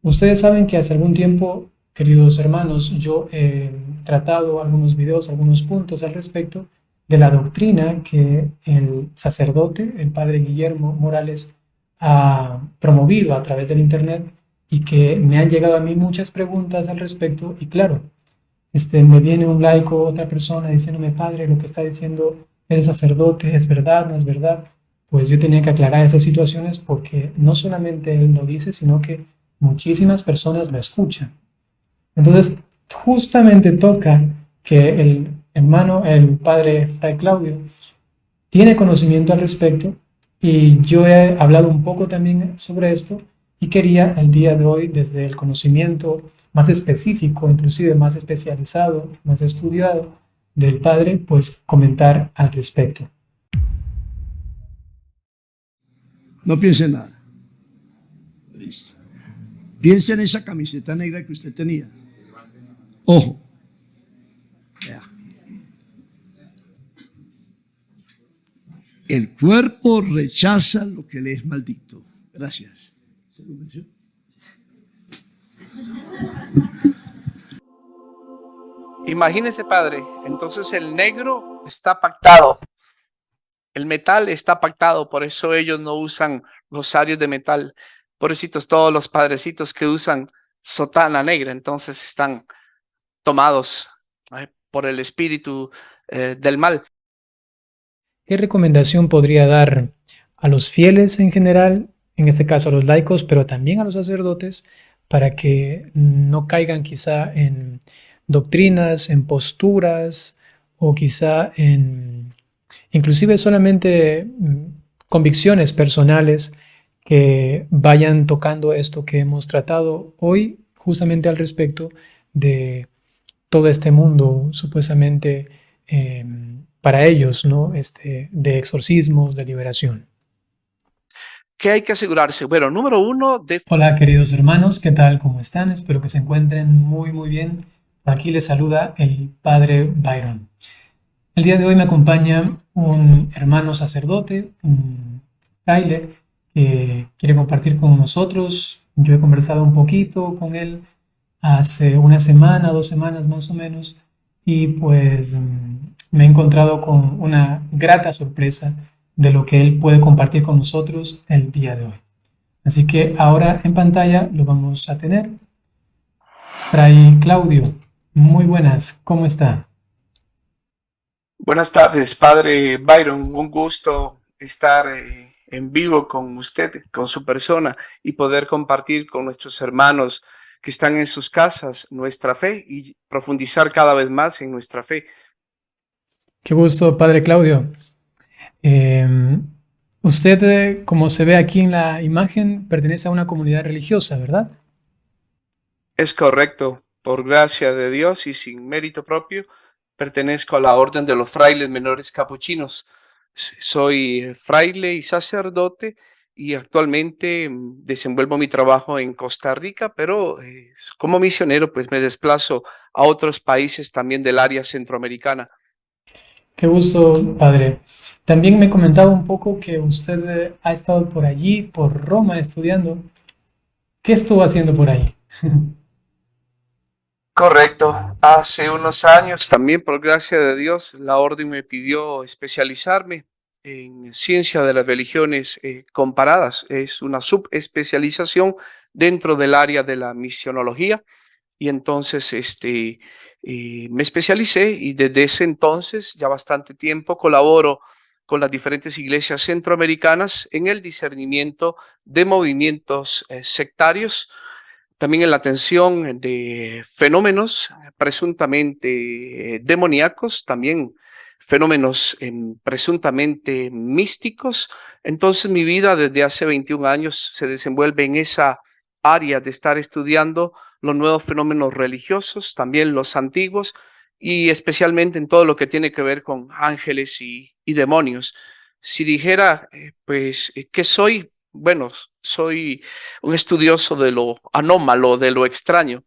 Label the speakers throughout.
Speaker 1: Ustedes saben que hace algún tiempo, queridos hermanos, yo he tratado algunos videos, algunos puntos al respecto de la doctrina que el sacerdote, el padre Guillermo Morales, ha promovido a través del Internet y que me han llegado a mí muchas preguntas al respecto. Y claro, me viene un laico, otra persona diciéndome, padre, lo que está diciendo el sacerdote es verdad, no es verdad. Pues yo tenía que aclarar esas situaciones porque no solamente él lo dice, sino que muchísimas personas lo escuchan. Entonces, justamente toca que el hermano, el padre Fray Claudio, tiene conocimiento al respecto y yo he hablado un poco también sobre esto y quería el día de hoy, desde el conocimiento más específico, inclusive más especializado, más estudiado del padre, pues comentar al respecto.
Speaker 2: No piense en nada. Listo. Piense en esa camiseta negra que usted tenía. Ojo. Vea. El cuerpo rechaza lo que le es maldito. Gracias. ¿Se lo mencionó?
Speaker 3: Imagínese, padre, entonces el negro está pactado, el metal está pactado, por eso ellos no usan rosarios de metal. Pobrecitos todos los padrecitos que usan sotana negra, entonces están tomados por el espíritu del mal.
Speaker 1: ¿Qué recomendación podría dar a los fieles en general, en este caso a los laicos, pero también a los sacerdotes, para que no caigan quizá en doctrinas, en posturas o quizá en inclusive solamente convicciones personales que vayan tocando esto que hemos tratado hoy justamente al respecto de todo este mundo supuestamente para ellos, ¿no? De exorcismos, de liberación?
Speaker 3: ¿Qué hay que asegurarse? Bueno, número uno,
Speaker 1: Hola queridos hermanos, ¿qué tal? ¿Cómo están? Espero que se encuentren muy muy bien. Por aquí les saluda el padre Byron. El día de hoy me acompaña un hermano sacerdote, un fraile, que quiere compartir con nosotros. Yo he conversado un poquito con él hace una semana, 2 semanas más o menos, y pues me he encontrado con una grata sorpresa de lo que él puede compartir con nosotros el día de hoy. Así que ahora en pantalla lo vamos a tener. Fray Claudio, muy buenas, ¿cómo está?
Speaker 3: Buenas tardes, padre Byron. Un gusto estar en vivo con usted, con su persona y poder compartir con nuestros hermanos que están en sus casas nuestra fe y profundizar cada vez más en nuestra fe.
Speaker 1: Qué gusto, padre Claudio. Usted, como se ve aquí en la imagen, pertenece a una comunidad religiosa, ¿verdad?
Speaker 3: Es correcto, por gracia de Dios y sin mérito propio, pertenezco a la Orden de los Frailes Menores Capuchinos. Soy fraile y sacerdote y actualmente desenvuelvo mi trabajo en Costa Rica, pero como misionero pues me desplazo a otros países también del área centroamericana.
Speaker 1: Qué gusto, padre. También me comentaba un poco que usted ha estado por allí, por Roma, estudiando. ¿Qué estuvo haciendo por ahí?
Speaker 3: Correcto. Hace unos años, también por gracia de Dios, la orden me pidió especializarme en ciencia de las religiones comparadas. Es una subespecialización dentro del área de la misionología. Y entonces me especialicé y desde ese entonces, ya bastante tiempo, colaboro con las diferentes iglesias centroamericanas en el discernimiento de movimientos sectarios, también en la atención de fenómenos presuntamente demoníacos, también fenómenos presuntamente místicos. Entonces mi vida desde hace 21 años se desenvuelve en esa área de estar estudiando los nuevos fenómenos religiosos, también los antiguos, y especialmente en todo lo que tiene que ver con ángeles y demonios. Si dijera, ¿qué soy? Bueno, soy un estudioso de lo anómalo, de lo extraño,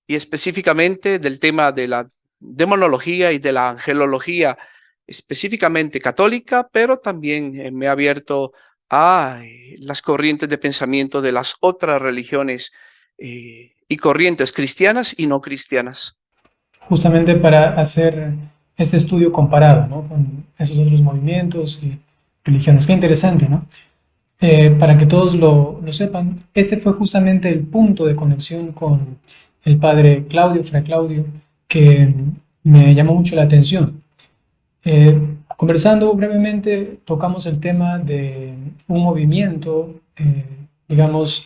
Speaker 3: y específicamente del tema de la demonología y de la angelología, específicamente católica, pero también me ha abierto a las corrientes de pensamiento de las otras religiones y corrientes cristianas y no cristianas.
Speaker 1: Justamente para hacer este estudio comparado, ¿no?, con esos otros movimientos y religiones. Qué interesante, ¿no? Para que todos lo sepan, este fue justamente el punto de conexión con el padre Claudio, Fray Claudio, que me llamó mucho la atención. Conversando brevemente, tocamos el tema de un movimiento, digamos,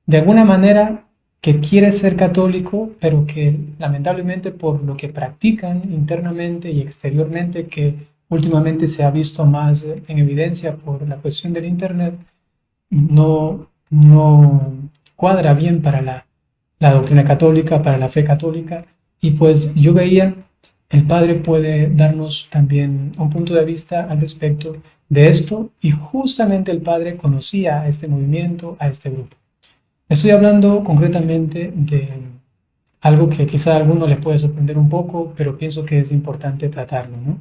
Speaker 1: de alguna manera que quiere ser católico, pero que lamentablemente por lo que practican internamente y exteriormente, que últimamente se ha visto más en evidencia por la cuestión del Internet, no cuadra bien para la doctrina católica, para la fe católica. Y pues yo veía, el Padre puede darnos también un punto de vista al respecto de esto, y justamente el Padre conocía a este movimiento, a este grupo. Estoy hablando concretamente de algo que quizá a alguno le puede sorprender un poco, pero pienso que es importante tratarlo, ¿no?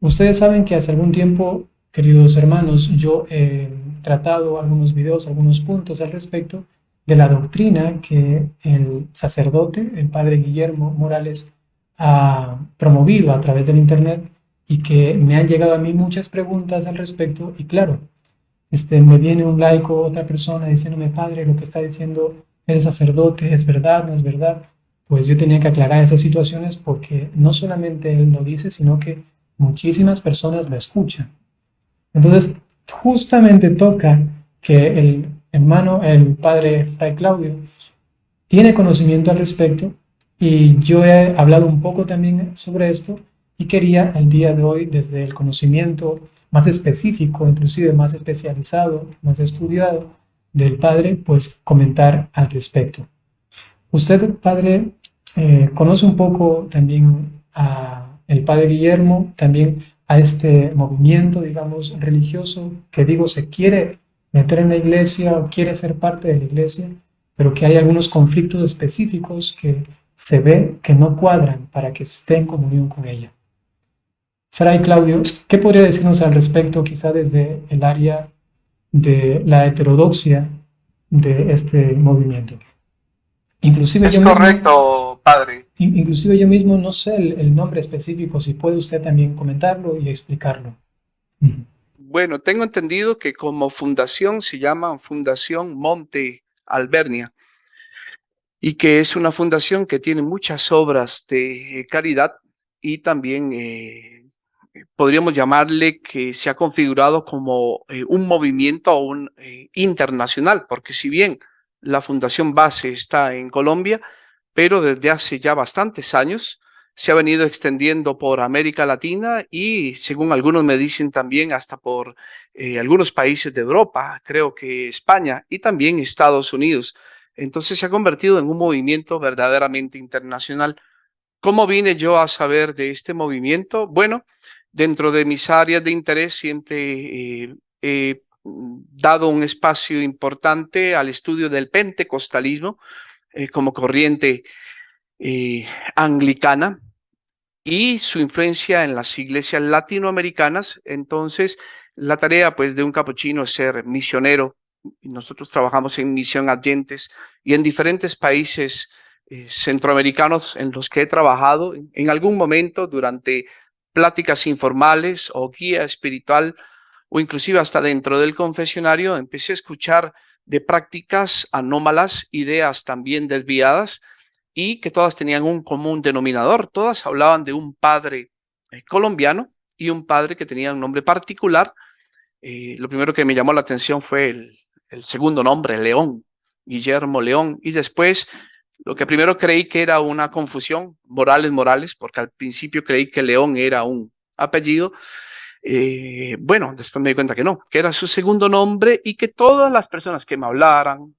Speaker 1: Ustedes saben que hace algún tiempo, queridos hermanos, yo he tratado algunos videos, algunos puntos al respecto de la doctrina que el sacerdote, el padre Guillermo Morales, ha promovido a través del Internet, y que me han llegado a mí muchas preguntas al respecto. Y claro, me viene un laico, otra persona, diciéndome: padre, lo que está diciendo el sacerdote es verdad, no es verdad. Pues yo tenía que aclarar esas situaciones, porque no solamente él lo dice, sino que muchísimas personas lo escuchan. Entonces, justamente toca que el hermano, el padre Fray Claudio, tiene conocimiento al respecto, y yo he hablado un poco también sobre esto, y quería el día de hoy, desde el conocimiento más específico, inclusive más especializado, más estudiado del padre, pues comentar al respecto. Usted, padre, conoce un poco también a el padre Guillermo, también a este movimiento, digamos, religioso, que digo, se quiere meter en la iglesia o quiere ser parte de la iglesia, pero que hay algunos conflictos específicos que se ve que no cuadran para que esté en comunión con ella. Fray Claudio, ¿qué podría decirnos al respecto, quizá desde el área de la heterodoxia de este movimiento? Inclusive
Speaker 3: Es
Speaker 1: yo mismo,
Speaker 3: correcto, padre.
Speaker 1: inclusive yo mismo no sé el nombre específico, si puede usted también comentarlo y explicarlo. Ujú.
Speaker 3: Bueno, tengo entendido que como fundación se llama Fundación Monte Alvernia y que es una fundación que tiene muchas obras de caridad y también podríamos llamarle que se ha configurado como un movimiento aún internacional, porque si bien la fundación base está en Colombia, pero desde hace ya bastantes años se ha venido extendiendo por América Latina y, según algunos me dicen, también hasta por algunos países de Europa, creo que España y también Estados Unidos. Entonces se ha convertido en un movimiento verdaderamente internacional. ¿Cómo vine yo a saber de este movimiento? Bueno, dentro de mis áreas de interés siempre he dado un espacio importante al estudio del pentecostalismo como corriente anglicana y su influencia en las iglesias latinoamericanas. Entonces, la tarea pues de un capuchino es ser misionero. Nosotros trabajamos en Misión Adyentes y en diferentes países centroamericanos en los que he trabajado en algún momento durante pláticas informales o guía espiritual, o inclusive hasta dentro del confesionario empecé a escuchar de prácticas anómalas, ideas también desviadas, y que todas tenían un común denominador. Todas hablaban de un padre colombiano y un padre que tenía un nombre particular. Lo primero que me llamó la atención fue el segundo nombre, León, Guillermo León. Y después, lo que primero creí que era una confusión, Morales, porque al principio creí que León era un apellido. Bueno, después me di cuenta que no, que era su segundo nombre, y que todas las personas que me hablaban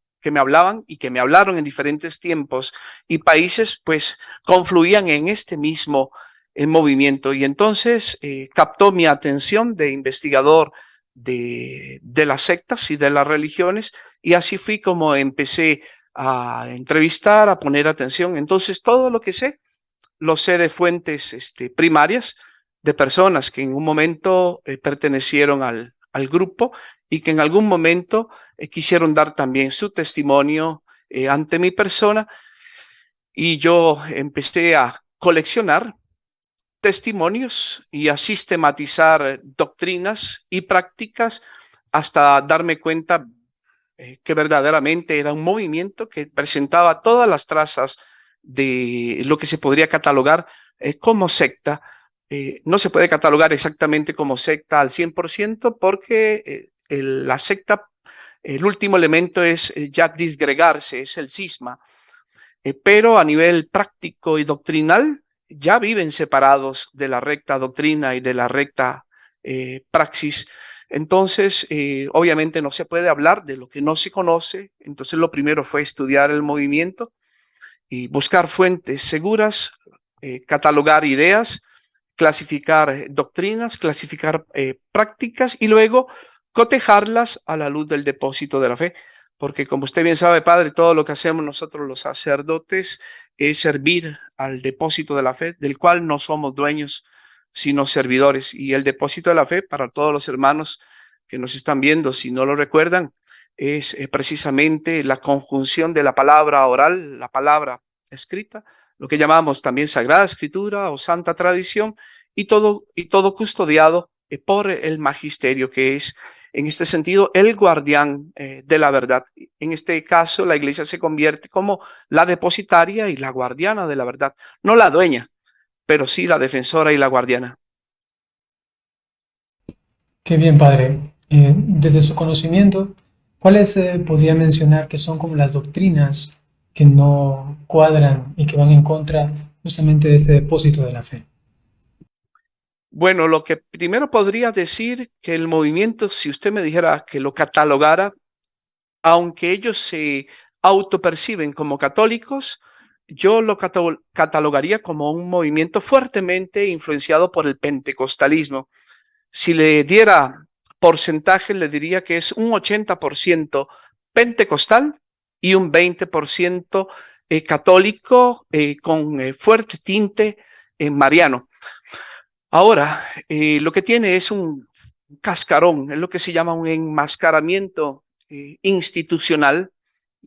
Speaker 3: y que me hablaron en diferentes tiempos y países, pues confluían en este mismo movimiento. Y entonces captó mi atención de investigador de las sectas y de las religiones, y así fui como empecé a entrevistar, a poner atención. Entonces todo lo que sé, lo sé de fuentes primarias, de personas que en un momento pertenecieron al grupo y que en algún momento quisieron dar también su testimonio ante mi persona y yo empecé a coleccionar testimonios y a sistematizar doctrinas y prácticas hasta darme cuenta que verdaderamente era un movimiento que presentaba todas las trazas de lo que se podría catalogar como secta. No se puede catalogar exactamente como secta al 100% porque la secta, el último elemento es ya disgregarse, es el cisma. Pero a nivel práctico y doctrinal, ya viven separados de la recta doctrina y de la recta praxis. Entonces, obviamente no se puede hablar de lo que no se conoce. Entonces, lo primero fue estudiar el movimiento y buscar fuentes seguras, catalogar ideas, clasificar doctrinas, clasificar prácticas y luego cotejarlas a la luz del depósito de la fe. Porque como usted bien sabe, Padre, todo lo que hacemos nosotros los sacerdotes es servir al depósito de la fe, del cual no somos dueños, sino servidores. Y el depósito de la fe, para todos los hermanos que nos están viendo, si no lo recuerdan, es precisamente la conjunción de la palabra oral, la palabra escrita, lo que llamamos también Sagrada Escritura o Santa Tradición, y todo custodiado por el magisterio, que es en este sentido el guardián de la verdad. En este caso, la iglesia se convierte como la depositaria y la guardiana de la verdad, no la dueña, pero sí la defensora y la guardiana.
Speaker 1: Qué bien, padre. Desde su conocimiento, ¿cuáles podría mencionar que son como las doctrinas que no cuadran y que van en contra justamente de este depósito de la fe?
Speaker 3: Bueno, lo que primero podría decir que el movimiento, si usted me dijera que lo catalogara, aunque ellos se autoperciben como católicos, yo lo catalogaría como un movimiento fuertemente influenciado por el pentecostalismo. Si le diera porcentaje, le diría que es un 80% pentecostal y un 20% católico con fuerte tinte mariano. Ahora, lo que tiene es un cascarón, es lo que se llama un enmascaramiento institucional,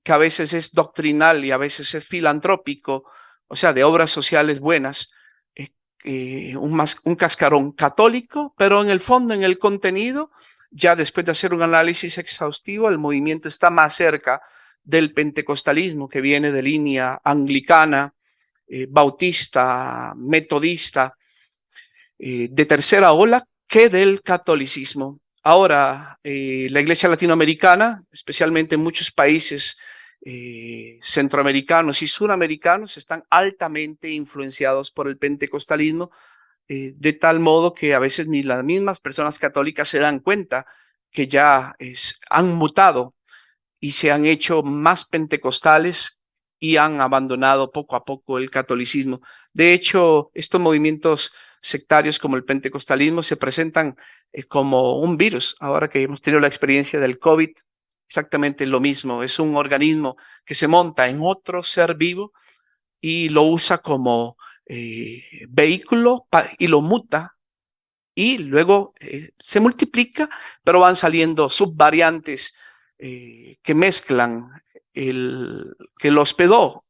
Speaker 3: que a veces es doctrinal y a veces es filantrópico, o sea, de obras sociales buenas, un cascarón católico, pero en el fondo, en el contenido, ya después de hacer un análisis exhaustivo, el movimiento está más cerca del pentecostalismo, que viene de línea anglicana, bautista, metodista, de tercera ola, que del catolicismo. Ahora, la iglesia latinoamericana, especialmente en muchos países centroamericanos y suramericanos, están altamente influenciados por el pentecostalismo, de tal modo que a veces ni las mismas personas católicas se dan cuenta que ya han mutado y se han hecho más pentecostales y han abandonado poco a poco el catolicismo. De hecho, estos movimientos sectarios como el pentecostalismo se presentan como un virus. Ahora que hemos tenido la experiencia del COVID, exactamente lo mismo. Es un organismo que se monta en otro ser vivo y lo usa como vehículo y lo muta y luego se multiplica, pero van saliendo subvariantes que mezclan que lo hospedó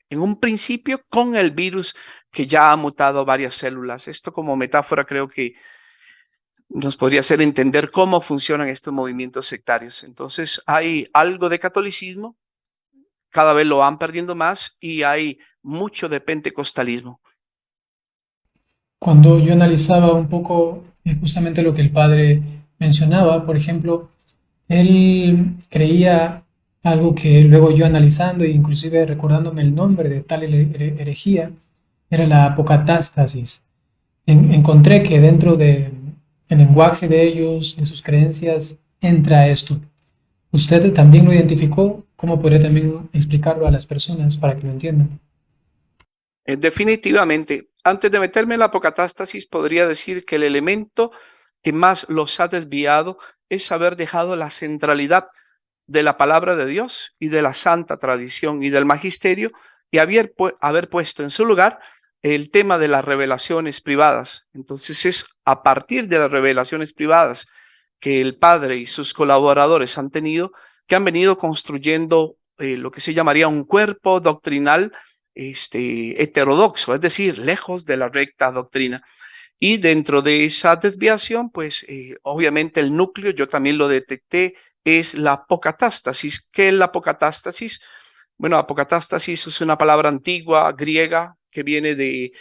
Speaker 3: en un principio con el virus que ya ha mutado varias células. Esto como metáfora creo que nos podría hacer entender cómo funcionan estos movimientos sectarios. Entonces hay algo de catolicismo, cada vez lo van perdiendo más y hay mucho de pentecostalismo.
Speaker 1: Cuando yo analizaba un poco justamente lo que el padre mencionaba, por ejemplo, él creía algo que luego yo analizando e inclusive recordándome el nombre de tal herejía, era la apocatástasis. Encontré que dentro del lenguaje de ellos, de sus creencias, entra esto. ¿Usted también lo identificó? ¿Cómo podría también explicarlo a las personas para que lo entiendan?
Speaker 3: Definitivamente, antes de meterme en la apocatástasis, podría decir que el elemento que más los ha desviado es haber dejado la centralidad de la palabra de Dios y de la santa tradición y del magisterio y haber puesto en su lugar el tema de las revelaciones privadas. Entonces es a partir de las revelaciones privadas que el Padre y sus colaboradores han tenido, que han venido construyendo lo que se llamaría un cuerpo doctrinal heterodoxo, es decir, lejos de la recta doctrina. Y dentro de esa desviación, pues obviamente el núcleo, yo también lo detecté, es la apocatástasis. ¿Qué es la apocatástasis? Bueno, apocatástasis es una palabra antigua griega que viene de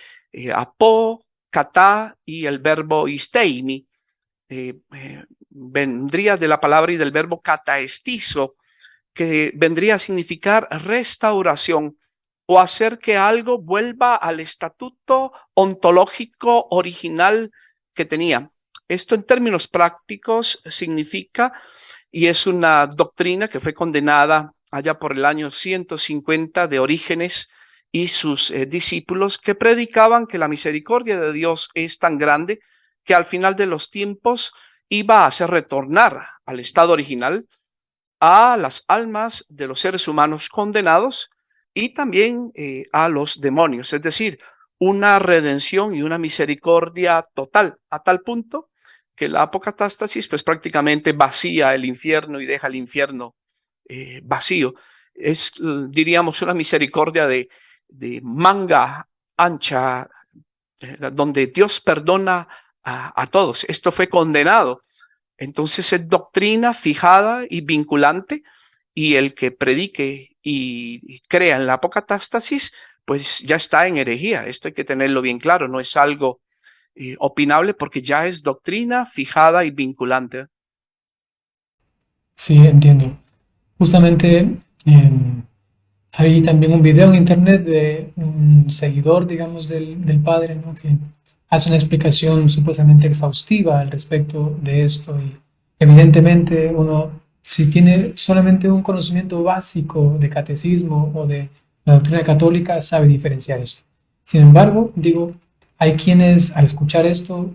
Speaker 3: apo, katá y el verbo isteimi. Vendría de la palabra y del verbo kataestizo, que vendría a significar restauración o hacer que algo vuelva al estatuto ontológico original que tenía. Esto en términos prácticos significa, y es una doctrina que fue condenada allá por el año 150 de Orígenes y sus discípulos, que predicaban que la misericordia de Dios es tan grande que al final de los tiempos iba a hacer retornar al estado original a las almas de los seres humanos condenados y también a los demonios, es decir, una redención y una misericordia total, a tal punto que la apocatástasis pues prácticamente vacía el infierno y deja el infierno vacío. Es, diríamos, una misericordia de manga ancha, donde Dios perdona a todos. Esto fue condenado. Entonces es doctrina fijada y vinculante, y el que predique y crea en la apocatástasis, pues ya está en herejía. Esto hay que tenerlo bien claro, no es algo opinable porque ya es doctrina fijada y vinculante.
Speaker 1: Sí, entiendo. Justamente hay también un video en internet de un seguidor, digamos, del padre, ¿no? Que hace una explicación supuestamente exhaustiva al respecto de esto y evidentemente uno, si tiene solamente un conocimiento básico de catecismo o de la doctrina católica, sabe diferenciar esto. Sin embargo, digo, hay quienes al escuchar esto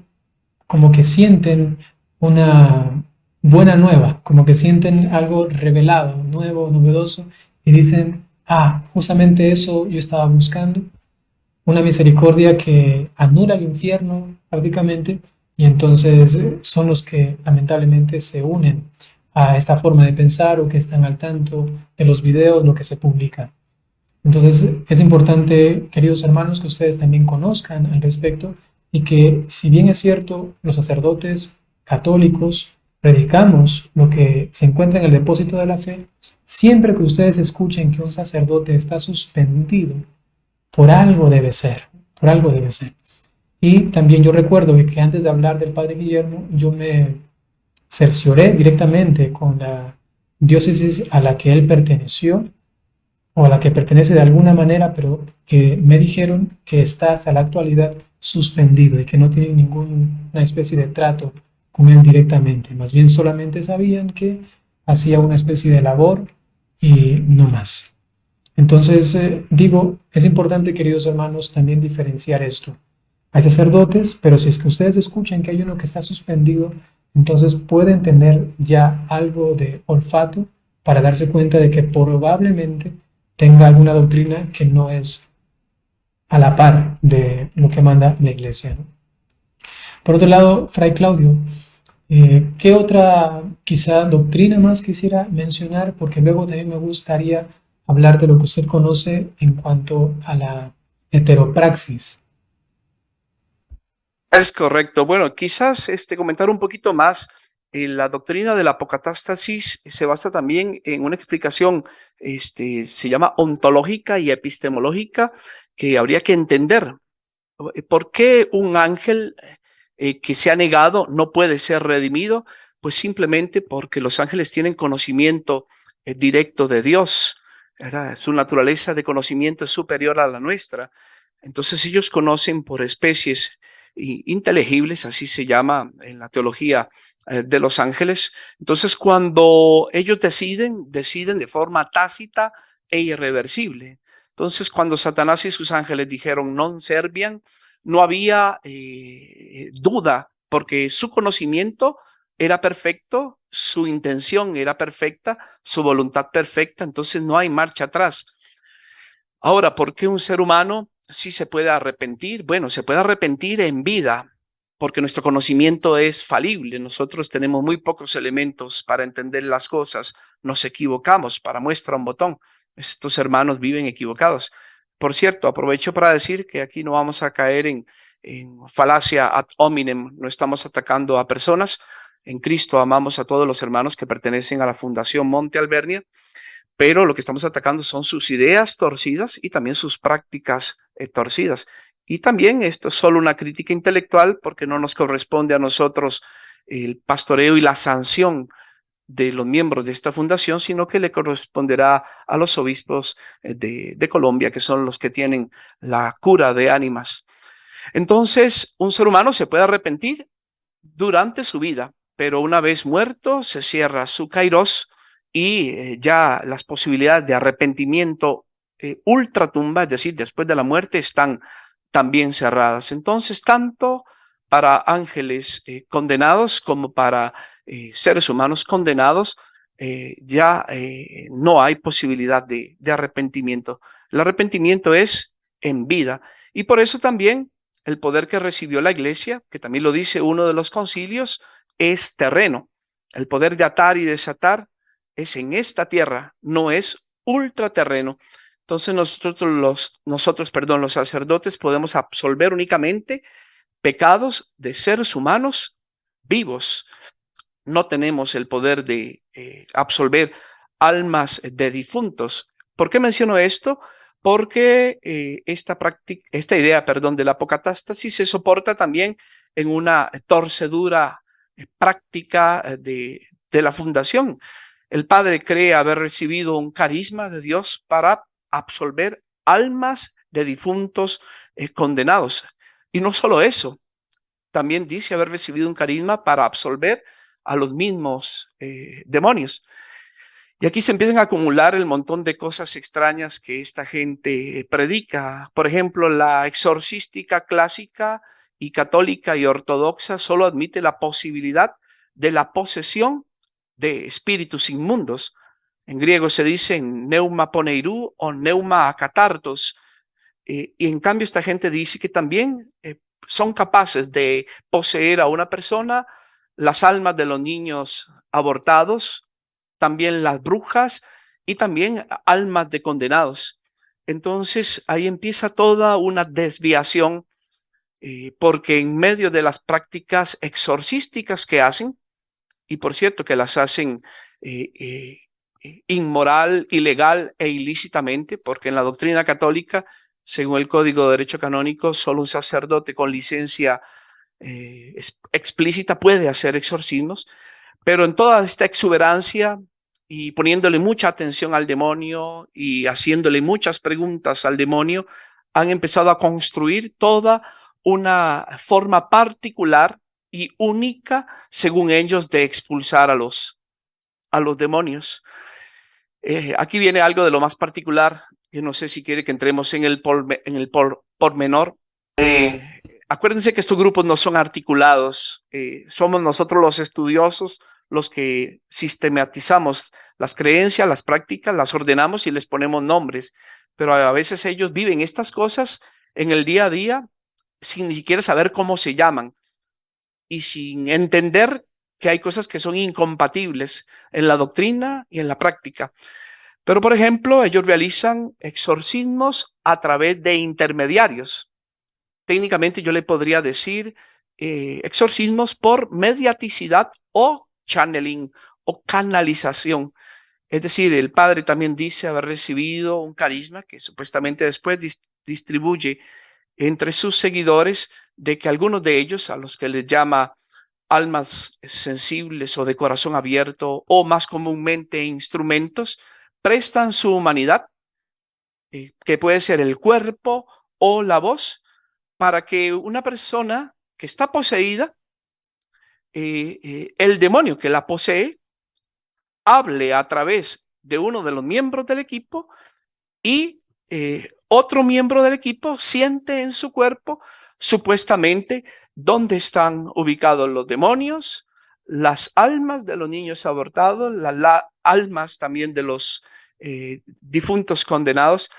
Speaker 1: como que sienten una buena nueva, como que sienten algo revelado, nuevo, novedoso, y dicen, ah, justamente eso yo estaba buscando, una misericordia que anula el infierno prácticamente, y entonces son los que lamentablemente se unen a esta forma de pensar o que están al tanto de los videos, lo que se publica. Entonces es importante, queridos hermanos, que ustedes también conozcan al respecto y que si bien es cierto, los sacerdotes católicos predicamos lo que se encuentra en el depósito de la fe, siempre que ustedes escuchen que un sacerdote está suspendido, por algo debe ser, por algo debe ser. Y también yo recuerdo que antes de hablar del padre Guillermo, yo me cercioré directamente con la diócesis a la que él perteneció o a la que pertenece de alguna manera, pero que me dijeron que está hasta la actualidad suspendido y que no tienen ninguna especie de trato con él directamente. Más bien solamente sabían que hacía una especie de labor y no más. Entonces, digo, es importante, queridos hermanos, también diferenciar esto. Hay sacerdotes, pero si es que ustedes escuchan que hay uno que está suspendido, entonces pueden tener ya algo de olfato para darse cuenta de que probablemente tenga alguna doctrina que no es a la par de lo que manda la iglesia, ¿no? Por otro lado, Fray Claudio, ¿qué otra quizá doctrina más quisiera mencionar? Porque luego también me gustaría hablar de lo que usted conoce en cuanto a la heteropraxis.
Speaker 3: Es correcto. Bueno, quizás comentar un poquito más. La doctrina de la apocatástasis se basa también en una explicación, se llama ontológica y epistemológica, que habría que entender. ¿Por qué un ángel que se ha negado no puede ser redimido? Pues simplemente porque los ángeles tienen conocimiento directo de Dios, ¿verdad? Su naturaleza de conocimiento es superior a la nuestra. Entonces ellos conocen por especies inteligibles, así se llama en la teología de los ángeles. Entonces cuando ellos deciden de forma tácita e irreversible. Entonces cuando Satanás y sus ángeles dijeron non serviam, no había duda, porque su conocimiento era perfecto, su intención era perfecta, su voluntad perfecta, entonces no hay marcha atrás. Ahora, ¿por qué un ser humano sí se puede arrepentir? Bueno, se puede arrepentir en vida, porque nuestro conocimiento es falible. Nosotros tenemos muy pocos elementos para entender las cosas. nos equivocamos. Para muestra un botón, estos hermanos viven equivocados. Por cierto, aprovecho para decir que aquí no vamos a caer en falacia ad hominem, no estamos atacando a personas. En Cristo amamos a todos los hermanos que pertenecen a la Fundación Monte Alvernia, pero lo que estamos atacando son sus ideas torcidas y también sus prácticas torcidas. Y también esto es solo una crítica intelectual porque no nos corresponde a nosotros el pastoreo y la sanción de los miembros de esta fundación, sino que le corresponderá a los obispos de Colombia, que son los que tienen la cura de ánimas. Entonces, un ser humano se puede arrepentir durante su vida, pero una vez muerto se cierra su kairos y ya las posibilidades de arrepentimiento ultratumba, es decir, después de la muerte, están también cerradas. Entonces, tanto para ángeles condenados como para seres humanos condenados, ya no hay posibilidad de arrepentimiento. El arrepentimiento es en vida y por eso también el poder que recibió la iglesia, que también lo dice uno de los concilios, es terreno. El poder de atar y desatar es en esta tierra, no es ultraterreno. Entonces los sacerdotes podemos absolver únicamente pecados de seres humanos vivos. No tenemos el poder de absolver almas de difuntos. ¿Por qué menciono esto? Porque esta idea de la apocatástasis se soporta también en una torcedura práctica de la fundación. El Padre cree haber recibido un carisma de Dios para absolver almas de difuntos condenados. Y no solo eso, también dice haber recibido un carisma para absolver a los mismos demonios. Y aquí se empiezan a acumular el montón de cosas extrañas que esta gente predica. Por ejemplo, la exorcística clásica y católica y ortodoxa solo admite la posibilidad de la posesión de espíritus inmundos. En griego se dice neuma poneirú o neuma akatartos. Y en cambio esta gente dice que también son capaces de poseer a una persona, las almas de los niños abortados, también las brujas y también almas de condenados. Entonces ahí empieza toda una desviación porque en medio de las prácticas exorcísticas que hacen, y por cierto que las hacen inmoral, ilegal e ilícitamente, porque en la doctrina católica, según el Código de Derecho Canónico, solo un sacerdote con licencia explícita puede hacer exorcismos, pero en toda esta exuberancia y poniéndole mucha atención al demonio y haciéndole muchas preguntas al demonio, han empezado a construir toda una forma particular y única, según ellos, de expulsar a los demonios. Aquí viene algo de lo más particular. Yo no sé si quiere que entremos en el pormenor. Acuérdense que estos grupos no son articulados. Somos nosotros los estudiosos los que sistematizamos las creencias, las prácticas, las ordenamos y les ponemos nombres. Pero a veces ellos viven estas cosas en el día a día sin ni siquiera saber cómo se llaman y sin entender que hay cosas que son incompatibles en la doctrina y en la práctica. Pero, por ejemplo, ellos realizan exorcismos a través de intermediarios. Técnicamente yo le podría decir exorcismos por mediaticidad o channeling o canalización. Es decir, el Padre también dice haber recibido un carisma que supuestamente después distribuye entre sus seguidores, de que algunos de ellos, a los que les llama almas sensibles o de corazón abierto, o más comúnmente instrumentos, prestan su humanidad, que puede ser el cuerpo o la voz, para que una persona que está poseída, el demonio que la posee, hable a través de uno de los miembros del equipo y otro miembro del equipo siente en su cuerpo supuestamente dónde están ubicados los demonios, las almas de los niños abortados, las almas también de los difuntos condenados.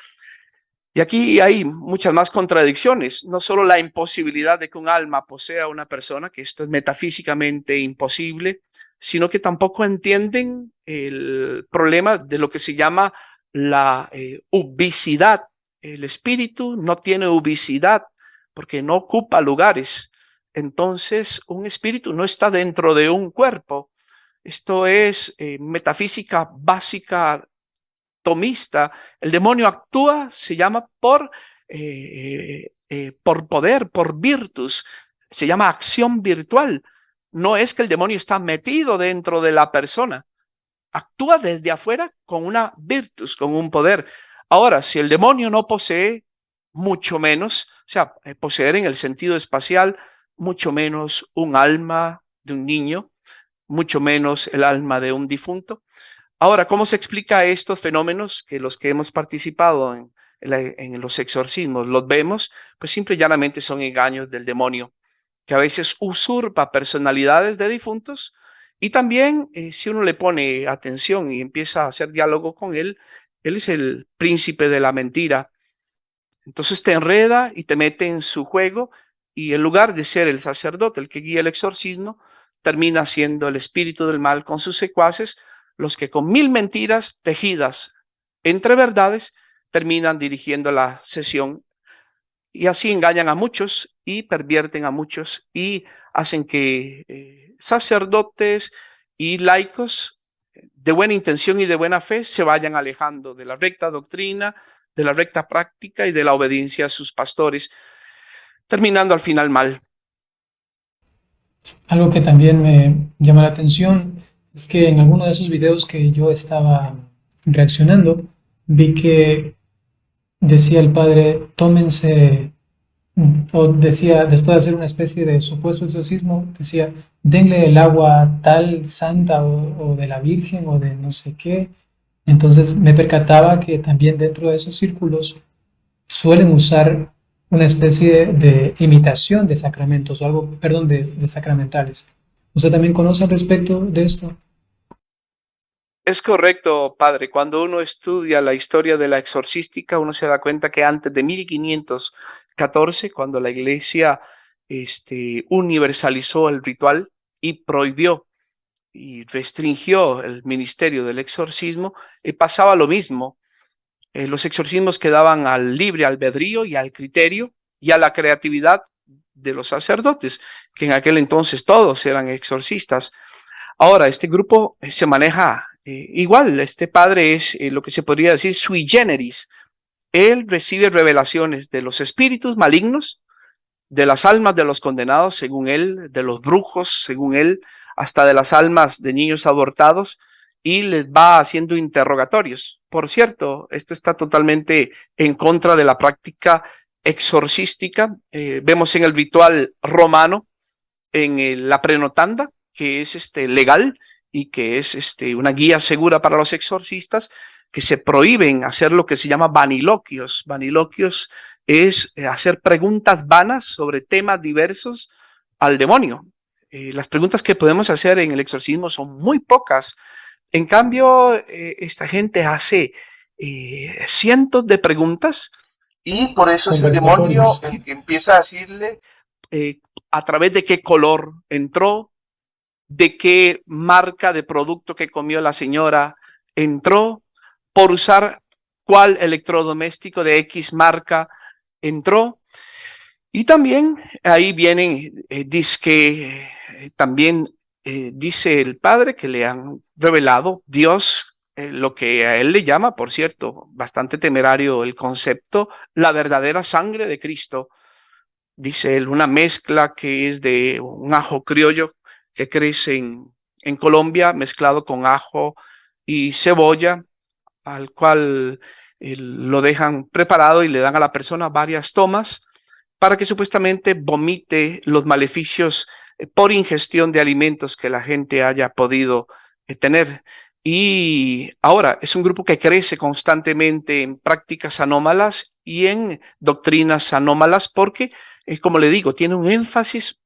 Speaker 3: Y aquí hay muchas más contradicciones, no solo la imposibilidad de que un alma posea a una persona, que esto es metafísicamente imposible, sino que tampoco entienden el problema de lo que se llama la ubicidad. El espíritu no tiene ubicidad porque no ocupa lugares. Entonces, un espíritu no está dentro de un cuerpo. Esto es metafísica básica tomista. El demonio actúa, se llama por poder, por virtus. Se llama acción virtual. No es que el demonio está metido dentro de la persona. Actúa desde afuera con una virtus, con un poder. Ahora, si el demonio no posee, mucho menos, o sea, poseer en el sentido espacial, mucho menos un alma de un niño, mucho menos el alma de un difunto. Ahora, ¿cómo se explica estos fenómenos que los que hemos participado en los exorcismos los vemos? Pues simple y llanamente son engaños del demonio, que a veces usurpa personalidades de difuntos y también si uno le pone atención y empieza a hacer diálogo con él es el príncipe de la mentira. Entonces te enreda y te mete en su juego y en lugar de ser el sacerdote el que guía el exorcismo, termina siendo el espíritu del mal con sus secuaces, los que con mil mentiras tejidas entre verdades terminan dirigiendo la sesión y así engañan a muchos y pervierten a muchos y hacen que sacerdotes y laicos de buena intención y de buena fe se vayan alejando de la recta doctrina, de la recta práctica y de la obediencia a sus pastores, terminando al final mal.
Speaker 1: Algo que también me llama la atención es que en alguno de esos videos que yo estaba reaccionando, vi que decía el padre, tómense, o decía, después de hacer una especie de supuesto exorcismo, decía, denle el agua tal santa o de la Virgen o de no sé qué. Entonces me percataba que también dentro de esos círculos suelen usar una especie de imitación de sacramentos o algo, perdón, de sacramentales. ¿Usted también conoce al respecto de esto?
Speaker 3: Es correcto, padre. Cuando uno estudia la historia de la exorcística, uno se da cuenta que antes de 1514, cuando la iglesia universalizó el ritual y prohibió y restringió el ministerio del exorcismo, pasaba lo mismo. Los exorcismos quedaban al libre albedrío y al criterio y a la creatividad de los sacerdotes, que en aquel entonces todos eran exorcistas. Ahora, este grupo se maneja igual. Este padre es lo que se podría decir sui generis. Él recibe revelaciones de los espíritus malignos, de las almas de los condenados, según él, de los brujos, según él, hasta de las almas de niños abortados, y les va haciendo interrogatorios. Por cierto, esto está totalmente en contra de la práctica exorcística. Vemos en el ritual romano, en la prenotanda, que es legal y que es una guía segura para los exorcistas, que se prohíben hacer lo que se llama vaniloquios. Vaniloquios es hacer preguntas vanas sobre temas diversos al demonio. Las preguntas que podemos hacer en el exorcismo son muy pocas. En cambio, esta gente hace cientos de preguntas y por eso es el demonio el que empieza a decirle eh, a través de qué color entró, de qué marca de producto que comió la señora entró, por usar cuál electrodoméstico de X marca entró. Y también ahí vienen, también dice el padre que le han revelado Dios, lo que a él le llama, por cierto, bastante temerario el concepto, la verdadera sangre de Cristo. Dice él, una mezcla que es de un ajo criollo que crece en Colombia, mezclado con ajo y cebolla, al cual lo dejan preparado y le dan a la persona varias tomas para que supuestamente vomite los maleficios por ingestión de alimentos que la gente haya podido tener. Y ahora es un grupo que crece constantemente en prácticas anómalas y en doctrinas anómalas porque, como le digo, tiene un énfasis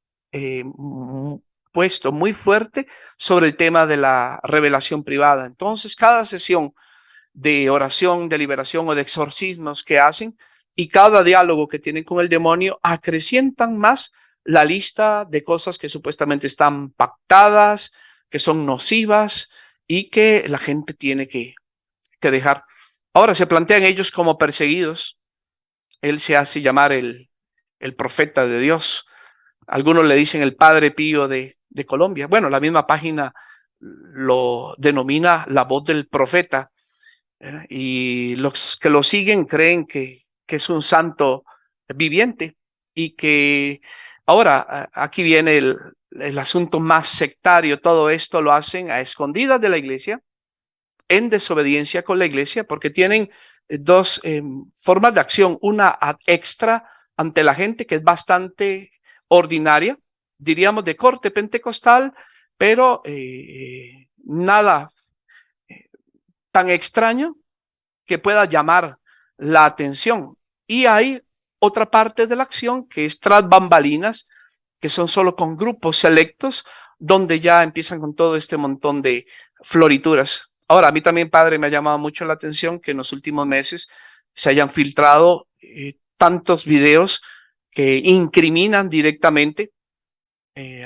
Speaker 3: puesto muy fuerte sobre el tema de la revelación privada. Entonces, cada sesión de oración, de liberación o de exorcismos que hacen y cada diálogo que tienen con el demonio acrecientan más la lista de cosas que supuestamente están pactadas, que son nocivas y que la gente tiene que dejar. Ahora se plantean ellos como perseguidos. Él se hace llamar el profeta de Dios. Algunos le dicen el Padre Pío de Colombia. Bueno, la misma página lo denomina la voz del profeta, ¿verdad? Y los que lo siguen creen que es un santo viviente y que ahora aquí viene el asunto más sectario. Todo esto lo hacen a escondidas de la iglesia, en desobediencia con la iglesia, porque tienen dos formas de acción, una ad extra ante la gente que es bastante ordinaria, diríamos de corte pentecostal, pero nada tan extraño que pueda llamar la atención. Y hay otra parte de la acción que es tras bambalinas, que son solo con grupos selectos, donde ya empiezan con todo este montón de florituras. Ahora, a mí también, padre, me ha llamado mucho la atención que en los últimos meses se hayan filtrado tantos videos que incriminan directamente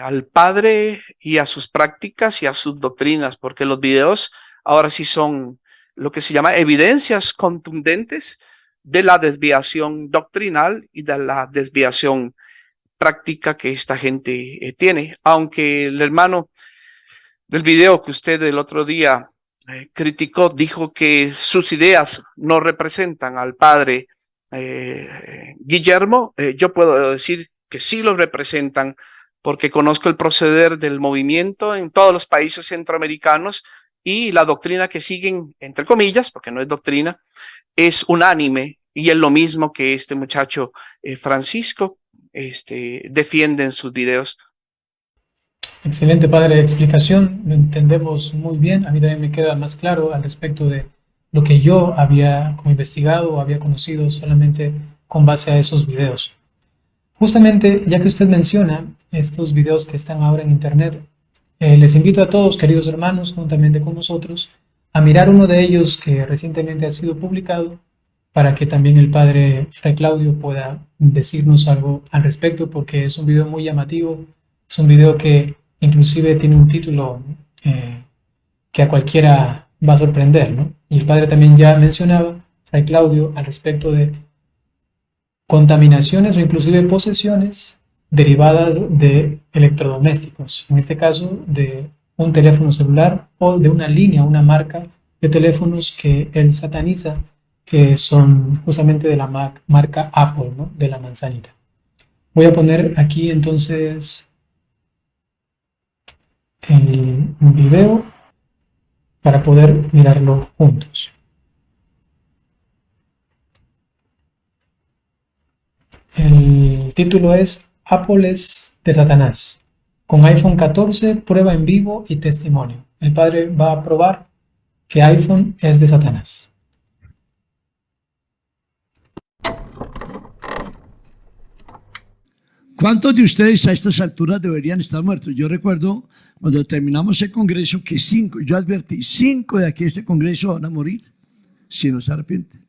Speaker 3: al padre y a sus prácticas y a sus doctrinas, porque los videos ahora sí son lo que se llama evidencias contundentes de la desviación doctrinal y de la desviación práctica que esta gente tiene. Aunque el hermano del video que usted el otro día criticó, dijo que sus ideas no representan al padre Guillermo, yo puedo decir que sí los representan, porque conozco el proceder del movimiento en todos los países centroamericanos y la doctrina que siguen, entre comillas, porque no es doctrina, es unánime y es lo mismo que este muchacho Francisco defiende en sus videos.
Speaker 1: Excelente, padre, explicación. Lo entendemos muy bien. A mí también me queda más claro al respecto de lo que yo había como investigado o había conocido solamente con base a esos videos. Justamente, ya que usted menciona estos videos que están ahora en internet, les invito a todos, queridos hermanos, juntamente con nosotros, a mirar uno de ellos que recientemente ha sido publicado para que también el padre Fray Claudio pueda decirnos algo al respecto, porque es un video muy llamativo, es un video que inclusive tiene un título que a cualquiera va a sorprender, ¿no? Y el padre también ya mencionaba, Fray Claudio, al respecto de contaminaciones o inclusive posesiones derivadas de electrodomésticos, en este caso de un teléfono celular o de una línea, una marca de teléfonos que él sataniza, que son justamente de la marca Apple, ¿no? De la manzanita. Voy a poner aquí entonces el video para poder mirarlo juntos. El título es Apple es de Satanás. Con iPhone 14, prueba en vivo y testimonio. El padre va a probar que iPhone es de Satanás.
Speaker 2: ¿Cuántos de ustedes a estas alturas deberían estar muertos? Yo recuerdo cuando terminamos el congreso que yo advertí, 5 de aquí de este congreso van a morir si no se arrepienten.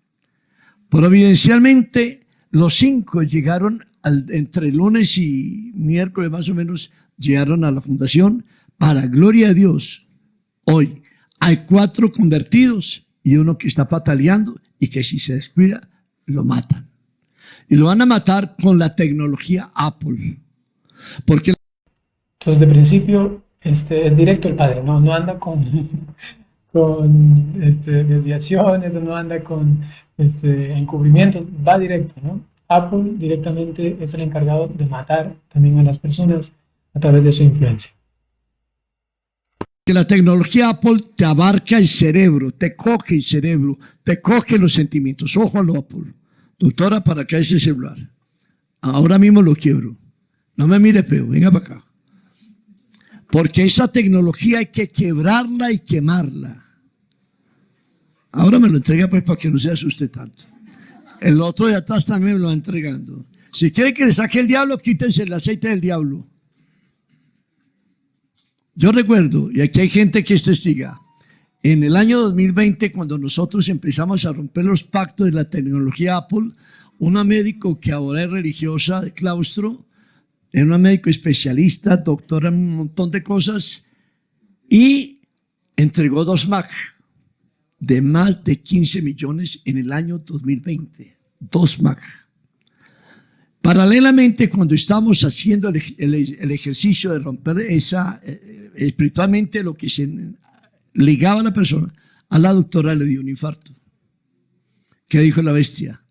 Speaker 2: Providencialmente, los 5 llegaron entre lunes y miércoles más o menos, llegaron a la fundación. Para gloria de Dios, hoy hay 4 convertidos y uno que está pataleando y que si se descuida, lo matan. Y lo van a matar con la tecnología Apple. Porque
Speaker 1: entonces, de principio, es directo el padre, no anda con desviaciones, no anda con encubrimientos, va directo, ¿no? Apple directamente es el encargado de matar también a las personas a través de su influencia.
Speaker 2: que la tecnología Apple te abarca el cerebro, te coge el cerebro, te coge los sentimientos. Ojo a lo Apple. Doctora, ¿para qué ese celular? Ahora mismo lo quiebro. No me mire feo, venga para acá. Porque esa tecnología hay que quebrarla y quemarla. Ahora me lo entrega pues para que no se asuste tanto. El otro de atrás también me lo va entregando. Si quiere que le saque el diablo, quítense el aceite del diablo. Yo recuerdo, y aquí hay gente que es testiga, en el año 2020, cuando nosotros empezamos a romper los pactos de la tecnología Apple, una médico que ahora es religiosa de claustro, era una médico especialista, doctora en un montón de cosas, y entregó 2 Mac de más de 15 millones en el año 2020. 2 Mac. Paralelamente, cuando estamos haciendo el ejercicio de romper esa, espiritualmente lo que se ligaba a la persona, a la doctora le dio un infarto. ¿Qué dijo la bestia?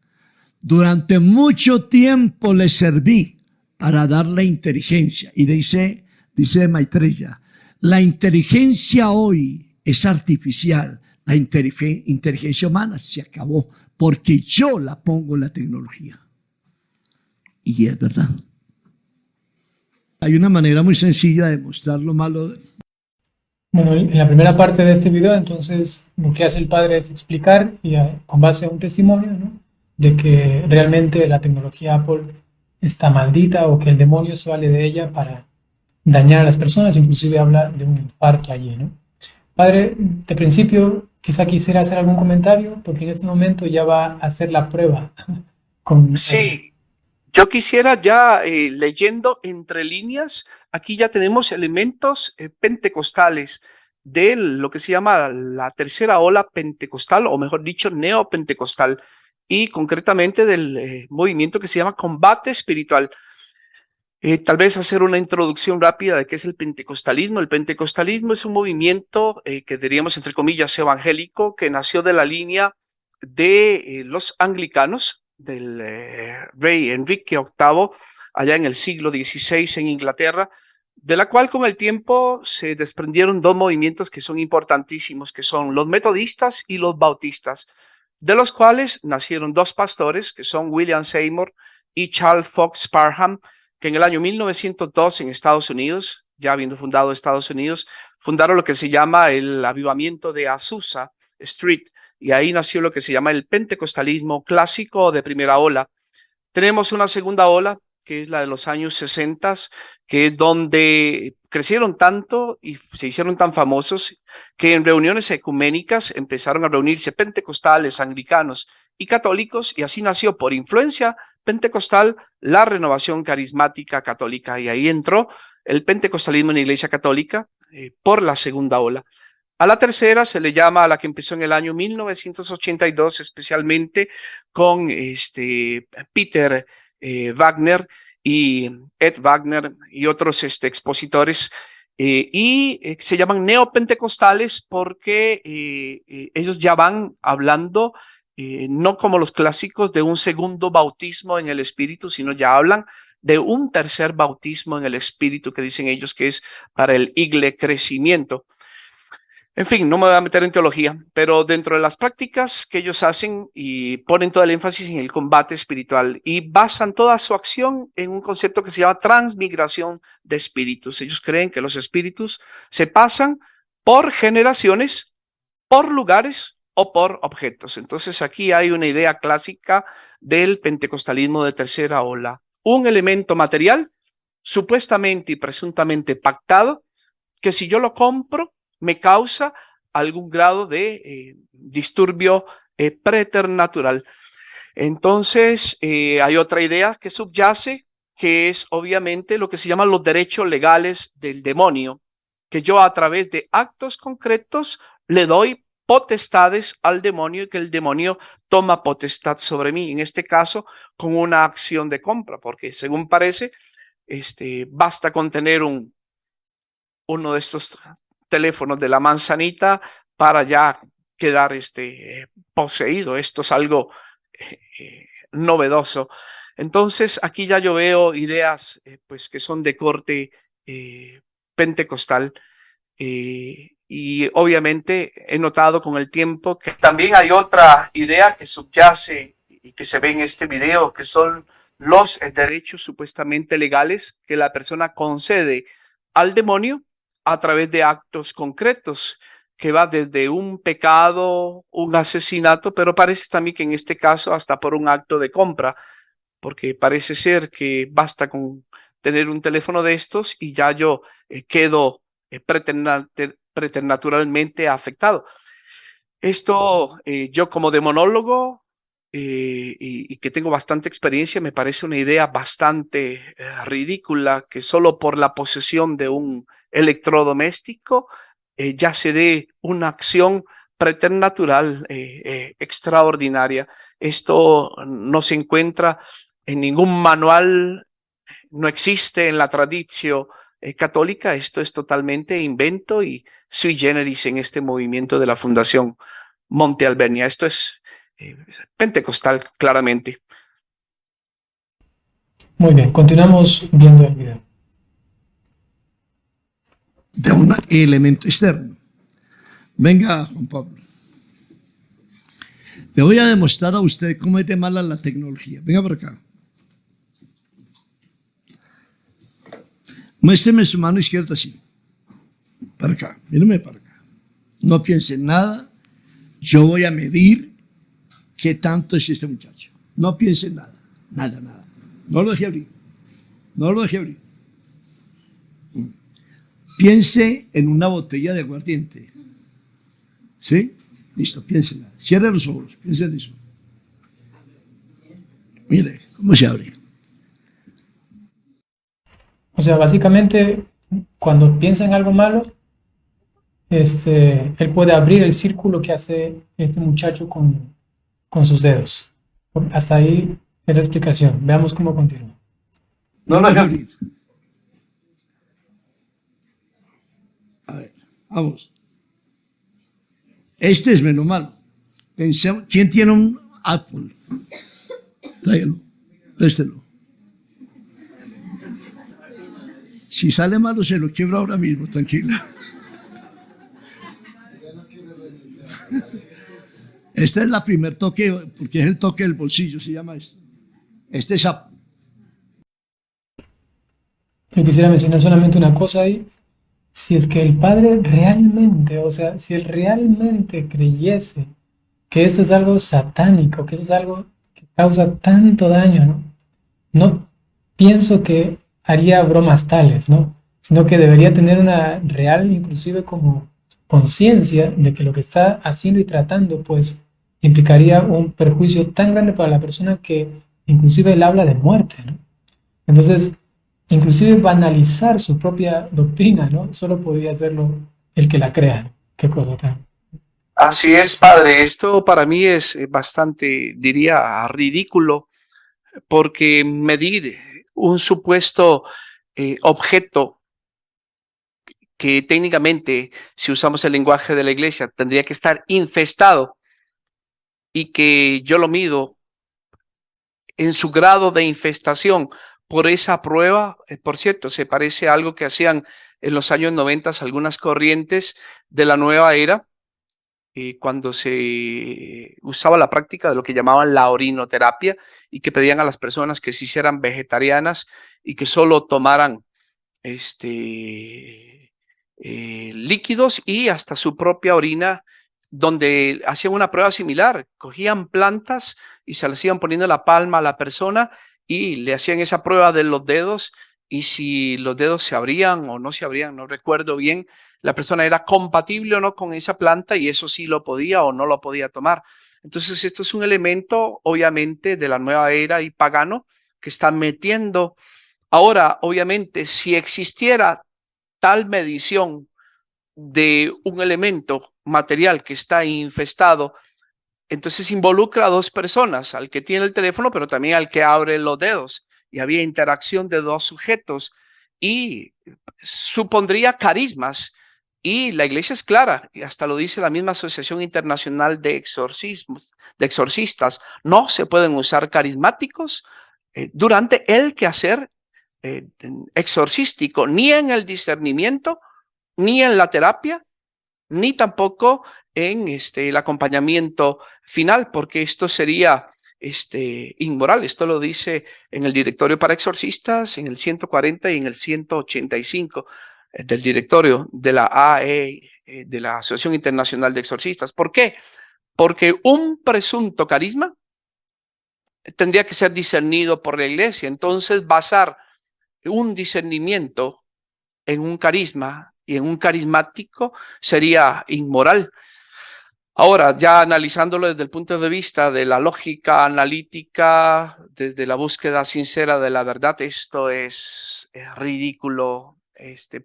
Speaker 2: Durante mucho tiempo le serví para darle inteligencia. Y dice Maitreya, la inteligencia hoy es artificial. La inteligencia humana se acabó porque yo la pongo en la tecnología. Y es verdad. Hay una manera muy sencilla de mostrar lo malo.
Speaker 1: Bueno, en la primera parte de este video, entonces, lo que hace el padre es explicar, y con base a un testimonio, ¿no?, de que realmente la tecnología Apple está maldita o que el demonio se vale de ella para dañar a las personas. Inclusive habla de un infarto allí, ¿no? Padre, de principio, quizá quisiera hacer algún comentario, porque en este momento ya va a hacer la prueba con...
Speaker 3: Sí, yo quisiera ya leyendo entre líneas, aquí ya tenemos elementos pentecostales de lo que se llama la tercera ola pentecostal, o mejor dicho, neopentecostal, y concretamente del movimiento que se llama combate espiritual. Tal vez hacer una introducción rápida de qué es el pentecostalismo. El pentecostalismo es un movimiento que diríamos entre comillas evangélico, que nació de la línea de los anglicanos, del rey Enrique VIII, allá en el siglo XVI en Inglaterra, de la cual con el tiempo se desprendieron 2 movimientos que son importantísimos, que son los metodistas y los bautistas, de los cuales nacieron 2 pastores, que son William Seymour y Charles Fox Parham, que en el año 1902 en Estados Unidos, ya habiendo fundado Estados Unidos, fundaron lo que se llama el avivamiento de Azusa Street, y ahí nació lo que se llama el pentecostalismo clásico de primera ola. Tenemos una segunda ola, que es la de los años 60, que es donde crecieron tanto y se hicieron tan famosos que en reuniones ecuménicas empezaron a reunirse pentecostales, anglicanos y católicos, y así nació por influencia pentecostal la renovación carismática católica, y ahí entró el pentecostalismo en la Iglesia Católica por la segunda ola. A la tercera se le llama a la que empezó en el año 1982, especialmente con Peter Wagner y Ed Wagner y otros expositores, se llaman neopentecostales porque ellos ya van hablando, no como los clásicos, de un segundo bautismo en el Espíritu, sino ya hablan de un tercer bautismo en el Espíritu, que dicen ellos que es para el crecimiento. En fin, no me voy a meter en teología, pero dentro de las prácticas que ellos hacen y ponen todo el énfasis en el combate espiritual y basan toda su acción en un concepto que se llama transmigración de espíritus. Ellos creen que los espíritus se pasan por generaciones, por lugares o por objetos. Entonces aquí hay una idea clásica del pentecostalismo de tercera ola. Un elemento material supuestamente y presuntamente pactado, que si yo lo compro me causa algún grado de disturbio preternatural. Entonces, hay otra idea que subyace, que es obviamente lo que se llaman los derechos legales del demonio, que yo a través de actos concretos le doy potestades al demonio y que el demonio toma potestad sobre mí, en este caso con una acción de compra, porque según parece, basta con tener uno de estos teléfonos de la manzanita para ya quedar poseído. Esto es algo novedoso. Entonces, aquí ya yo veo ideas pues que son de corte pentecostal, y obviamente he notado con el tiempo que también hay otra idea que subyace y que se ve en este video, que son los derechos supuestamente legales que la persona concede al demonio a través de actos concretos, que va desde un pecado, un asesinato, pero parece también que en este caso hasta por un acto de compra, porque parece ser que basta con tener un teléfono de estos y ya yo quedo preternaturalmente afectado. Esto yo como demonólogo y que tengo bastante experiencia, me parece una idea bastante ridícula, que solo por la posesión de un electrodoméstico ya se dé una acción preternatural extraordinaria. Esto no se encuentra en ningún manual, no existe en la tradición católica. Esto es totalmente invento y sui generis en este movimiento de la Fundación Monte Alvernia. Esto es pentecostal, claramente.
Speaker 1: Muy bien, continuamos viendo el video.
Speaker 2: De un elemento externo. Venga, Juan Pablo. Le voy a demostrar a usted cómo es de mala la tecnología. Venga por acá. Muéstreme su mano izquierda así. Para acá, míreme para acá. No piense en nada. Yo voy a medir qué tanto es este muchacho. No piense en nada. Nada, nada. No lo deje abrir. No lo deje abrir. Piense en una botella de aguardiente. ¿Sí? Listo, piénsela. Cierre los ojos. Piense en eso. Mire cómo se abre.
Speaker 1: O sea, básicamente, cuando piensa en algo malo, él puede abrir el círculo que hace este muchacho con sus dedos. Hasta ahí es la explicación. Veamos cómo continúa.
Speaker 2: No lo deje abrir. A ver, vamos. Este es menos malo. Pensemos, ¿quién tiene un Apple? Tráigalo, préstelo. Si sale malo, se lo quiebro ahora mismo, tranquila. Este es la primer toque, porque es el toque del bolsillo, se llama esto. Este es Apple.
Speaker 1: Yo quisiera mencionar solamente una cosa ahí. Si es que el padre realmente, o sea, si él realmente creyese que esto es algo satánico, que eso es algo que causa tanto daño, ¿no? No pienso que haría bromas tales, ¿no? Sino que debería tener una real, inclusive como conciencia de que lo que está haciendo y tratando, pues, implicaría un perjuicio tan grande para la persona que inclusive él habla de muerte, ¿no? Entonces, inclusive banalizar su propia doctrina, ¿no? Solo podría hacerlo el que la crea, ¿no? Qué cosa tan...
Speaker 3: Así es, padre. Esto para mí es bastante, diría, ridículo, porque medir un supuesto objeto que técnicamente, si usamos el lenguaje de la iglesia, tendría que estar infestado y que yo lo mido en su grado de infestación por esa prueba, por cierto, se parece a algo que hacían en los años 90 algunas corrientes de la nueva era, cuando se usaba la práctica de lo que llamaban la orinoterapia y que pedían a las personas que se hicieran vegetarianas y que solo tomaran líquidos y hasta su propia orina, donde hacían una prueba similar, cogían plantas y se las iban poniendo en la palma a la persona y le hacían esa prueba de los dedos, y si los dedos se abrían o no se abrían, no recuerdo bien, la persona era compatible o no con esa planta y eso sí lo podía o no lo podía tomar. Entonces esto es un elemento obviamente de la nueva era y pagano que está metiendo. Ahora, obviamente, si existiera tal medición de un elemento material que está infestado, entonces involucra a dos personas, al que tiene el teléfono, pero también al que abre los dedos. Y había interacción de dos sujetos y supondría carismas. Y la iglesia es clara, y hasta lo dice la misma Asociación Internacional de Exorcismos, de Exorcistas. No se pueden usar carismáticos durante el quehacer exorcístico, ni en el discernimiento, ni en la terapia, ni tampoco en el acompañamiento final, porque esto sería inmoral. Esto lo dice en el Directorio para Exorcistas, en el 140 y en el 185 del Directorio de la AE, de la Asociación Internacional de Exorcistas. ¿Por qué? Porque un presunto carisma tendría que ser discernido por la iglesia. Entonces, basar un discernimiento en un carisma y en un carismático sería inmoral. Ahora, ya analizándolo desde el punto de vista de la lógica analítica, desde la búsqueda sincera de la verdad, esto es ridículo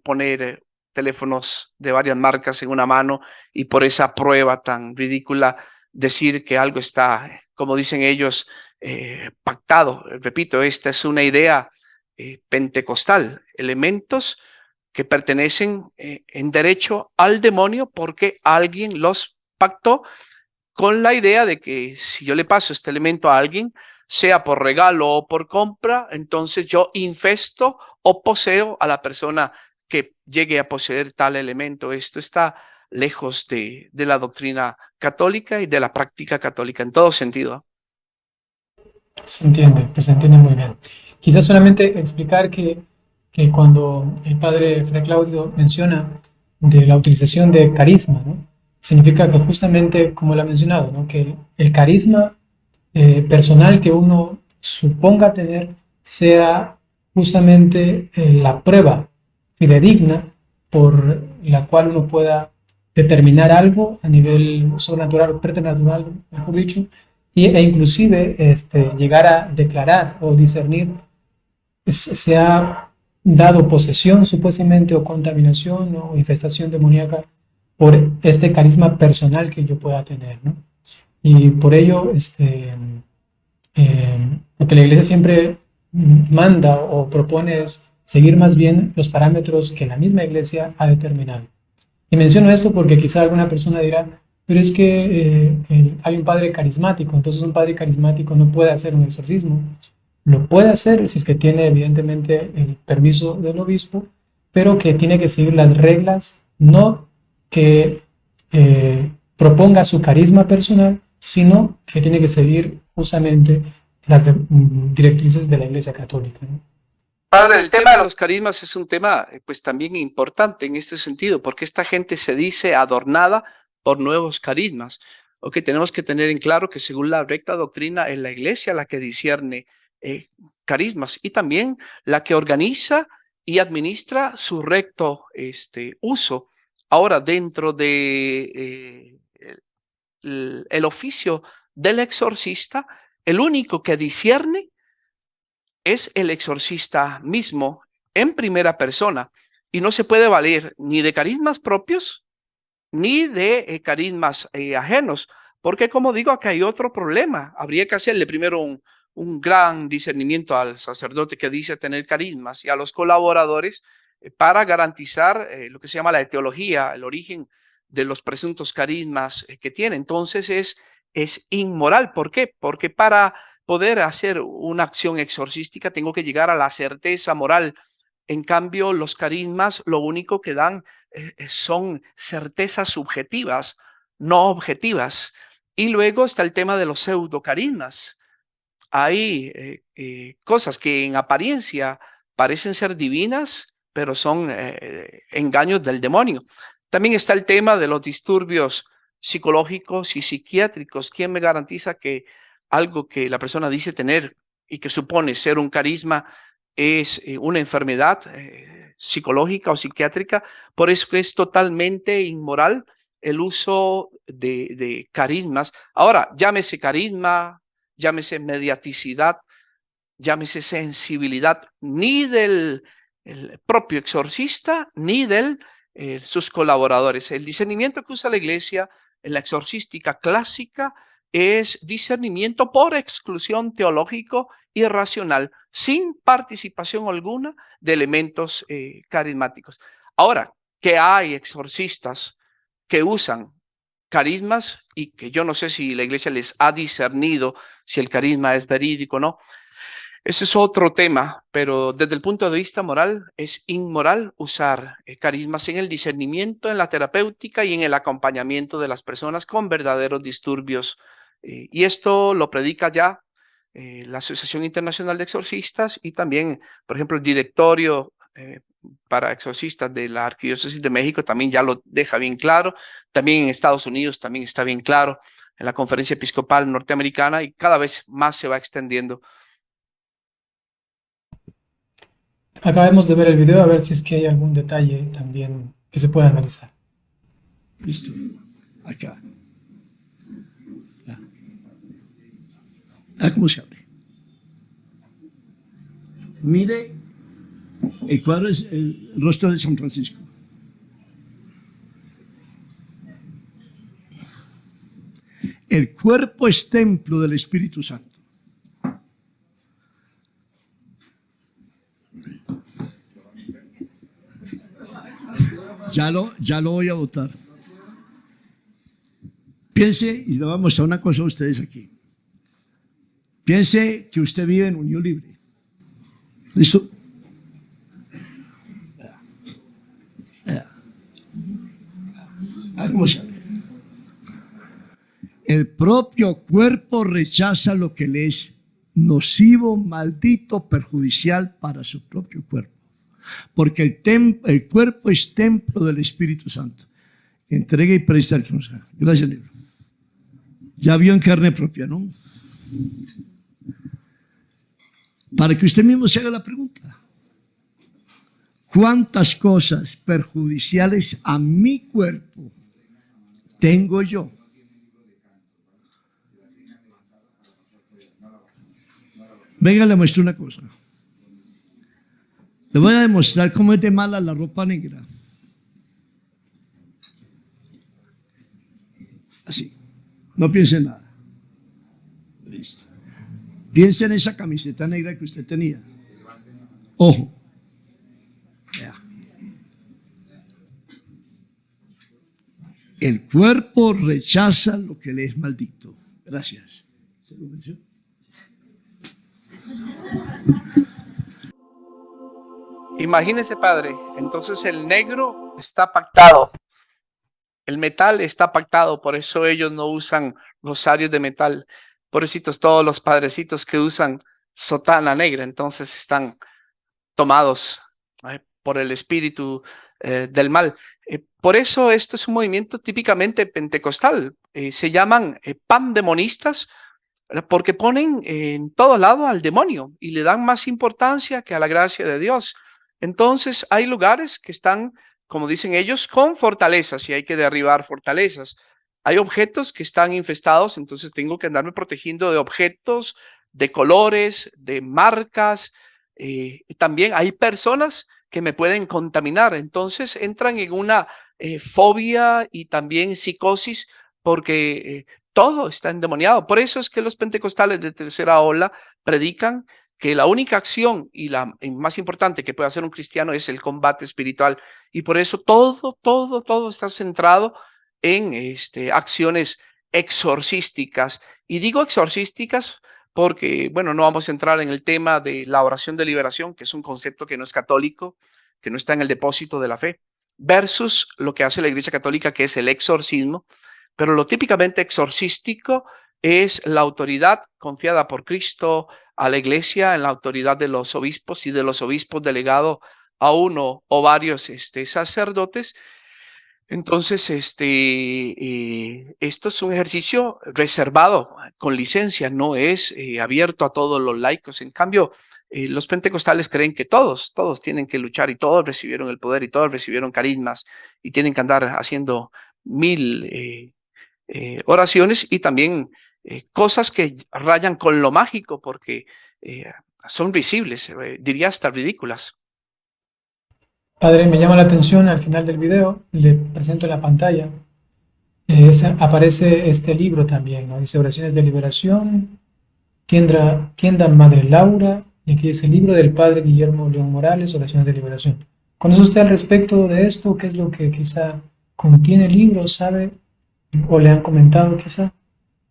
Speaker 3: poner teléfonos de varias marcas en una mano y por esa prueba tan ridícula decir que algo está, como dicen ellos, pactado. Repito, esta es una idea pentecostal, elementos que pertenecen en derecho al demonio porque alguien los pactó con la idea de que si yo le paso este elemento a alguien, sea por regalo o por compra, entonces yo infesto o poseo a la persona que llegue a poseer tal elemento. Esto está lejos de la doctrina católica y de la práctica católica en todo sentido.
Speaker 1: Se entiende, pues se entiende muy bien. Quizás solamente explicar que cuando el padre Fray Claudio menciona de la utilización de carisma, ¿no? Significa que justamente, como lo ha mencionado, ¿no? Que el carisma personal que uno suponga tener sea justamente la prueba fidedigna por la cual uno pueda determinar algo a nivel sobrenatural o preternatural, mejor dicho, e inclusive llegar a declarar o discernir se ha dado posesión supuestamente o contaminación o infestación demoníaca por este carisma personal que yo pueda tener, ¿no? Y por ello, lo que la iglesia siempre manda o propone es seguir más bien los parámetros que la misma iglesia ha determinado. Y menciono esto porque quizá alguna persona dirá, pero es que hay un padre carismático, entonces un padre carismático no puede hacer un exorcismo. Lo puede hacer si es que tiene evidentemente el permiso del obispo, pero que tiene que seguir las reglas, no que proponga su carisma personal, sino que tiene que seguir justamente las directrices de la Iglesia Católica, ¿no?
Speaker 3: Padre, el tema de los carismas es un tema pues también importante en este sentido, porque esta gente se dice adornada por nuevos carismas. Ok, tenemos que tener en claro que según la recta doctrina es la iglesia la que discierne carismas y también la que organiza y administra su recto uso. Ahora, dentro de el oficio del exorcista, el único que discierne es el exorcista mismo en primera persona y no se puede valer ni de carismas propios ni de carismas ajenos, porque como digo, acá hay otro problema. Habría que hacerle primero un gran discernimiento al sacerdote que dice tener carismas y a los colaboradores para garantizar lo que se llama la etiología, el origen de los presuntos carismas que tiene. Entonces es inmoral. ¿Por qué? Porque para poder hacer una acción exorcística tengo que llegar a la certeza moral. En cambio, los carismas lo único que dan son certezas subjetivas, no objetivas. Y luego está el tema de los pseudocarismas. Hay cosas que en apariencia parecen ser divinas, pero son engaños del demonio. También está el tema de los disturbios psicológicos y psiquiátricos. ¿Quién me garantiza que algo que la persona dice tener y que supone ser un carisma es una enfermedad psicológica o psiquiátrica? Por eso es totalmente inmoral el uso de carismas. Ahora, llámese carisma, llámese mediaticidad, llámese sensibilidad, ni del el propio exorcista, ni de sus colaboradores. El discernimiento que usa la iglesia en la exorcística clásica es discernimiento por exclusión teológico y racional, sin participación alguna de elementos carismáticos. Ahora, que hay exorcistas que usan carismas y que yo no sé si la iglesia les ha discernido si el carisma es verídico o no. Ese es otro tema, pero desde el punto de vista moral es inmoral usar carismas en el discernimiento, en la terapéutica y en el acompañamiento de las personas con verdaderos disturbios. Y esto lo predica ya la Asociación Internacional de Exorcistas y también, por ejemplo, el directorio para exorcistas de la Arquidiócesis de México también ya lo deja bien claro. También en Estados Unidos también está bien claro en la Conferencia Episcopal Norteamericana y cada vez más se va extendiendo.
Speaker 1: Acabemos de ver el video a ver si es que hay algún detalle también que se pueda analizar.
Speaker 2: Listo. Acá. ¿Cómo se abre? Mire, el cuadro es el rostro de San Francisco. cuerpo es templo del Espíritu Santo. Ya lo voy a votar. Piense, y le voy a mostrar una cosa a ustedes aquí. Piense que usted vive en unión libre. ¿Listo? El propio cuerpo rechaza lo que le es nocivo, maldito, perjudicial para su propio cuerpo. Porque el cuerpo es templo del Espíritu Santo. Entrega y presta el que nos haga. Gracias, libro. Ya vio en carne propia, ¿no? Para que usted mismo se haga la pregunta. ¿Cuántas cosas perjudiciales a mi cuerpo tengo yo? Venga, le muestro una cosa. Le voy a demostrar cómo es de mala la ropa negra. Así. No piense en nada. Listo. Piense en esa camiseta negra que usted tenía. Ojo. Vea. El cuerpo rechaza lo que le es maldito. Gracias. ¿Se lo mencionó?
Speaker 3: Imagínese, padre, entonces el negro está pactado, el metal está pactado, por eso ellos no usan rosarios de metal. Pobrecitos todos los padrecitos que usan sotana negra, entonces están tomados por el espíritu del mal. Por eso esto es un movimiento típicamente pentecostal. Se llaman pandemonistas, porque ponen en todo lado al demonio y le dan más importancia que a la gracia de Dios. Entonces hay lugares que están, como dicen ellos, con fortalezas y hay que derribar fortalezas. Hay objetos que están infestados, entonces tengo que andarme protegiendo de objetos, de colores, de marcas. También hay personas que me pueden contaminar, entonces entran en una fobia y también psicosis porque todo está endemoniado. Por eso es que los pentecostales de tercera ola predican que la única acción y la más importante que puede hacer un cristiano es el combate espiritual. Y por eso todo está centrado en acciones exorcísticas. Y digo exorcísticas porque, bueno, no vamos a entrar en el tema de la oración de liberación, que es un concepto que no es católico, que no está en el depósito de la fe, versus lo que hace la Iglesia Católica, que es el exorcismo. Pero lo típicamente exorcístico es la autoridad confiada por Cristo a la iglesia, en la autoridad de los obispos y de los obispos delegado a uno o varios sacerdotes. Entonces, esto es un ejercicio reservado con licencia, no es abierto a todos los laicos. En cambio, los pentecostales creen que todos tienen que luchar y todos recibieron el poder y todos recibieron carismas y tienen que andar haciendo mil oraciones y también cosas que rayan con lo mágico porque son visibles, diría hasta ridículas.
Speaker 1: Padre, me llama la atención al final del video, le presento en la pantalla, aparece este libro también, ¿no? Dice Oraciones de Liberación, Tienda Madre Laura, y aquí dice el libro del Padre Guillermo León Morales, Oraciones de Liberación. ¿Conoce usted al respecto de esto? ¿Qué es lo que quizá contiene el libro? ¿Sabe? ¿O le han comentado quizá?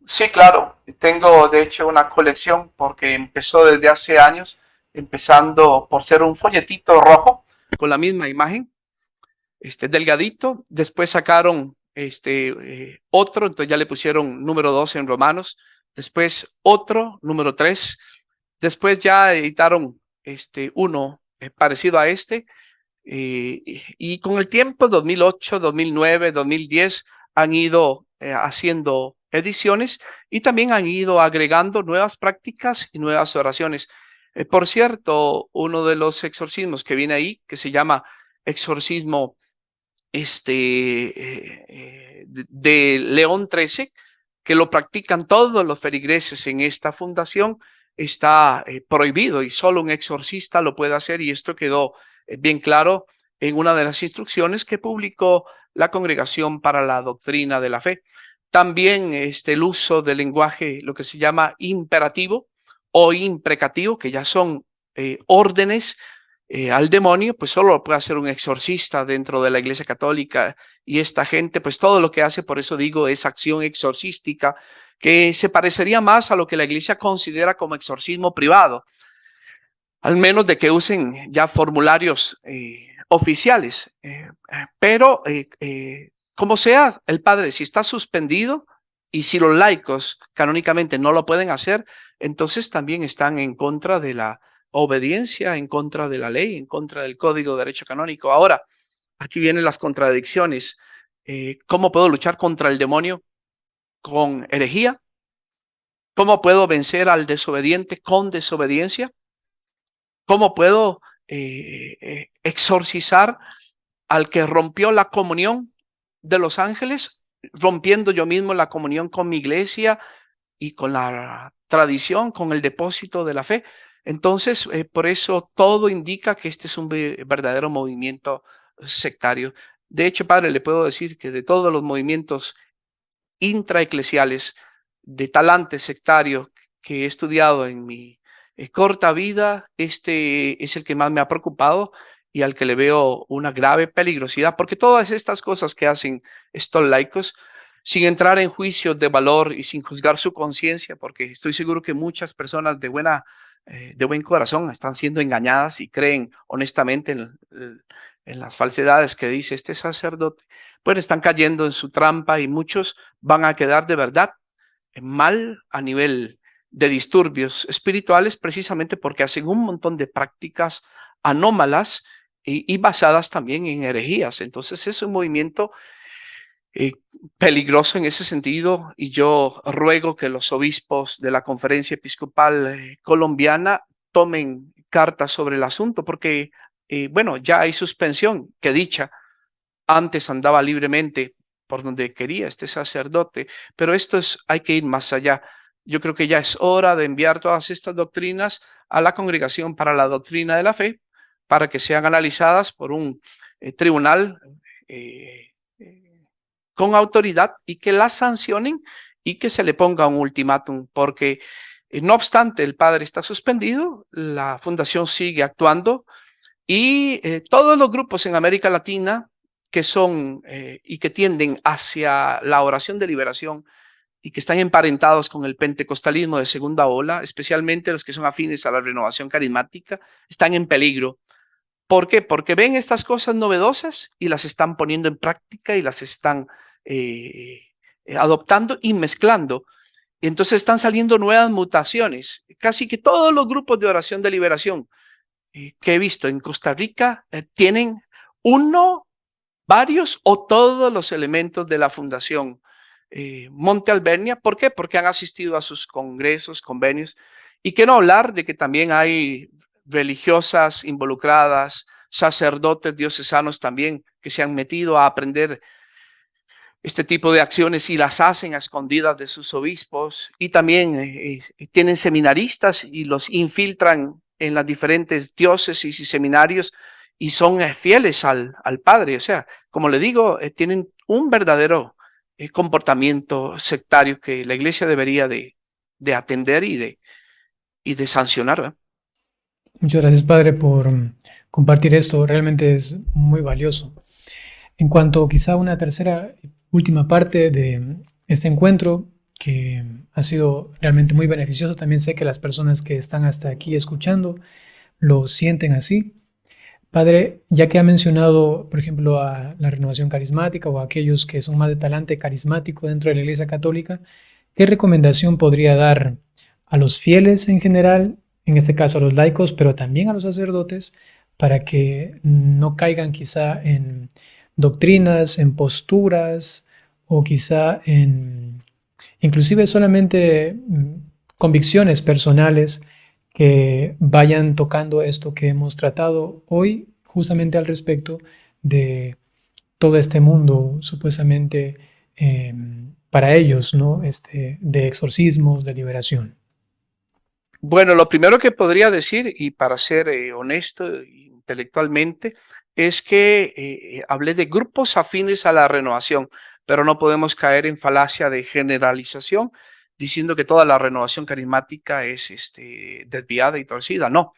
Speaker 3: Sí, claro. Tengo de hecho una colección porque empezó desde hace años, empezando por ser un folletito rojo con la misma imagen, delgadito. Después sacaron otro, entonces ya le pusieron número 2 en Romanos. Después otro, número 3. Después ya editaron uno parecido a y con el tiempo, 2008, 2009, 2010, han ido haciendo ediciones y también han ido agregando nuevas prácticas y nuevas oraciones. Por cierto, uno de los exorcismos que viene ahí, que se llama exorcismo de León XIII, que lo practican todos los feligreses en esta fundación, está prohibido y solo un exorcista lo puede hacer, y esto quedó bien claro en una de las instrucciones que publicó la Congregación para la Doctrina de la Fe. También el uso del lenguaje, lo que se llama imperativo o imprecativo, que ya son órdenes al demonio, pues solo lo puede hacer un exorcista dentro de la Iglesia Católica. Y esta gente, pues todo lo que hace, por eso digo, es acción exorcística, que se parecería más a lo que la Iglesia considera como exorcismo privado, al menos de que usen ya formularios oficiales. Pero como sea, el padre, si está suspendido y si los laicos canónicamente no lo pueden hacer, entonces también están en contra de la obediencia, en contra de la ley, en contra del Código de Derecho Canónico. Ahora, aquí vienen las contradicciones. ¿Cómo puedo luchar contra el demonio con herejía? ¿Cómo puedo vencer al desobediente con desobediencia? ¿Cómo puedo exorcizar al que rompió la comunión de los ángeles, rompiendo yo mismo la comunión con mi iglesia y con la tradición, con el depósito de la fe? Entonces, por eso todo indica que este es un verdadero movimiento sectario. De hecho, padre, le puedo decir que de todos los movimientos intraeclesiales de talante sectario que he estudiado en mi corta vida, este es el que más me ha preocupado y al que le veo una grave peligrosidad, porque todas estas cosas que hacen estos laicos, sin entrar en juicios de valor y sin juzgar su conciencia, porque estoy seguro que muchas personas de buen corazón están siendo engañadas y creen honestamente en las falsedades que dice este sacerdote, pues están cayendo en su trampa y muchos van a quedar de verdad mal a nivel de disturbios espirituales precisamente porque hacen un montón de prácticas anómalas y basadas también en herejías. Entonces es un movimiento eh, peligroso en ese sentido y yo ruego que los obispos de la Conferencia Episcopal Colombiana tomen cartas sobre el asunto porque, bueno, ya hay suspensión, que dicha, antes andaba libremente por donde quería este sacerdote, pero hay que ir más allá. Yo creo que ya es hora de enviar todas estas doctrinas a la Congregación para la Doctrina de la Fe, para que sean analizadas por un tribunal eh, eh, con autoridad y que las sancionen y que se le ponga un ultimátum, porque no obstante el padre está suspendido, la fundación sigue actuando y todos los grupos en América Latina que son y que tienden hacia la oración de liberación y que están emparentados con el pentecostalismo de segunda ola, especialmente los que son afines a la renovación carismática, están en peligro. ¿Por qué? Porque ven estas cosas novedosas y las están poniendo en práctica y las están adoptando y mezclando. Y entonces están saliendo nuevas mutaciones. Casi que todos los grupos de oración de liberación que he visto en Costa Rica tienen uno, varios o todos los elementos de la Fundación Monte Alvernia. ¿Por qué? Porque han asistido a sus congresos, convenios. Y quiero hablar de que también hay religiosas involucradas, sacerdotes diocesanos también que se han metido a aprender este tipo de acciones y las hacen a escondidas de sus obispos y también tienen seminaristas y los infiltran en las diferentes diócesis y seminarios y son fieles al padre. O sea, como le digo, tienen un verdadero comportamiento sectario que la iglesia debería de atender y de sancionar, ¿verdad?
Speaker 1: Muchas gracias, padre, por compartir esto. Realmente es muy valioso. En cuanto quizá a una tercera, última parte de este encuentro, que ha sido realmente muy beneficioso, también sé que las personas que están hasta aquí escuchando lo sienten así. Padre, ya que ha mencionado, por ejemplo, a la renovación carismática o a aquellos que son más de talante carismático dentro de la Iglesia Católica, ¿qué recomendación podría dar a los fieles en general, en este caso a los laicos, pero también a los sacerdotes, para que no caigan quizá en doctrinas, en posturas o quizá en inclusive solamente convicciones personales que vayan tocando esto que hemos tratado hoy justamente al respecto de todo este mundo supuestamente para ellos, ¿no? De exorcismos, de liberación?
Speaker 3: Bueno, lo primero que podría decir, y para ser honesto intelectualmente, es que hablé de grupos afines a la renovación, pero no podemos caer en falacia de generalización diciendo que toda la renovación carismática es desviada y torcida. No,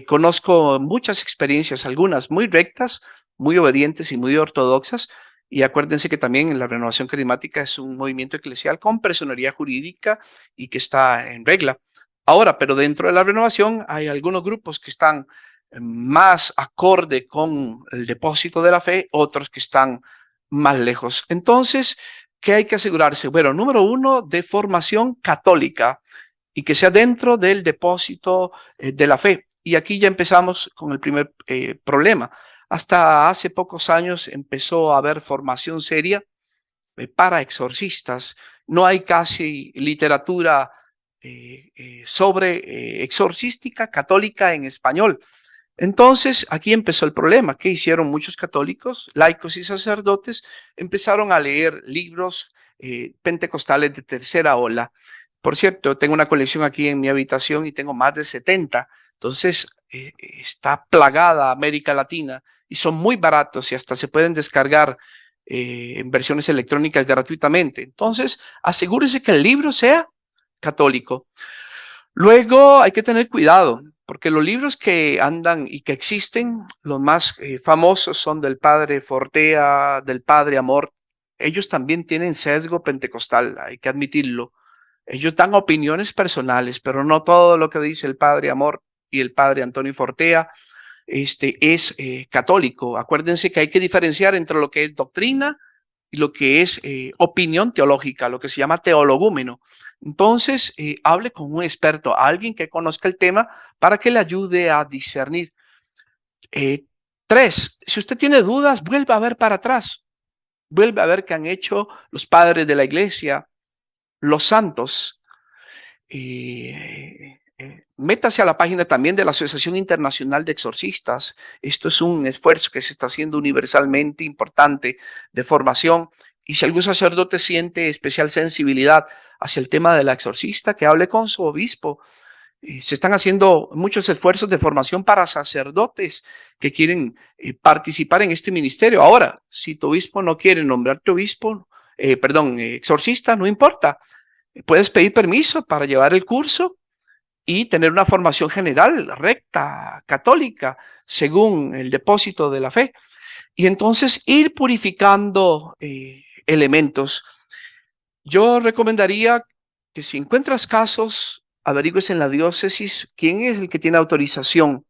Speaker 3: conozco muchas experiencias, algunas muy rectas, muy obedientes y muy ortodoxas. Y acuérdense que también la renovación carismática es un movimiento eclesial con personería jurídica y que está en regla. Ahora, pero dentro de la renovación hay algunos grupos que están más acorde con el depósito de la fe, otros que están más lejos. Entonces, ¿qué hay que asegurarse? Bueno, número uno, de formación católica y que sea dentro del depósito de la fe. Y aquí ya empezamos con el primer problema. Hasta hace pocos años empezó a haber formación seria para exorcistas. No hay casi literatura sobre exorcística católica en español. Entonces, aquí empezó el problema. ¿Qué hicieron muchos católicos, laicos y sacerdotes? Empezaron a leer libros pentecostales de tercera ola. Por cierto, tengo una colección aquí en mi habitación y tengo más de 70. Entonces, está plagada América Latina y son muy baratos y hasta se pueden descargar en versiones electrónicas gratuitamente. Entonces, asegúrese que el libro sea católico. Luego hay que tener cuidado, porque los libros que andan y que existen, los más famosos son del padre Fortea, del padre Amor. Ellos también tienen sesgo pentecostal, hay que admitirlo. Ellos dan opiniones personales, pero no todo lo que dice el padre Amor y el padre Antonio Fortea es católico. Acuérdense que hay que diferenciar entre lo que es doctrina y lo que es opinión teológica, lo que se llama teologúmeno. Entonces, hable con un experto, alguien que conozca el tema para que le ayude a discernir. 3, si usted tiene dudas, vuelva a ver para atrás. Vuelve a ver qué han hecho los padres de la iglesia, los santos. Métase a la página también de la Asociación Internacional de Exorcistas. Esto es un esfuerzo que se está haciendo universalmente importante de formación. Y si algún sacerdote siente especial sensibilidad hacia el tema de la exorcista, que hable con su obispo. Se están haciendo muchos esfuerzos de formación para sacerdotes que quieren participar en este ministerio. Ahora, si tu obispo no quiere nombrarte obispo, exorcista, no importa. Puedes pedir permiso para llevar el curso y tener una formación general, recta, católica, según el depósito de la fe. Y entonces ir purificando elementos. Yo recomendaría que si encuentras casos, averigües en la diócesis quién es el que tiene autorización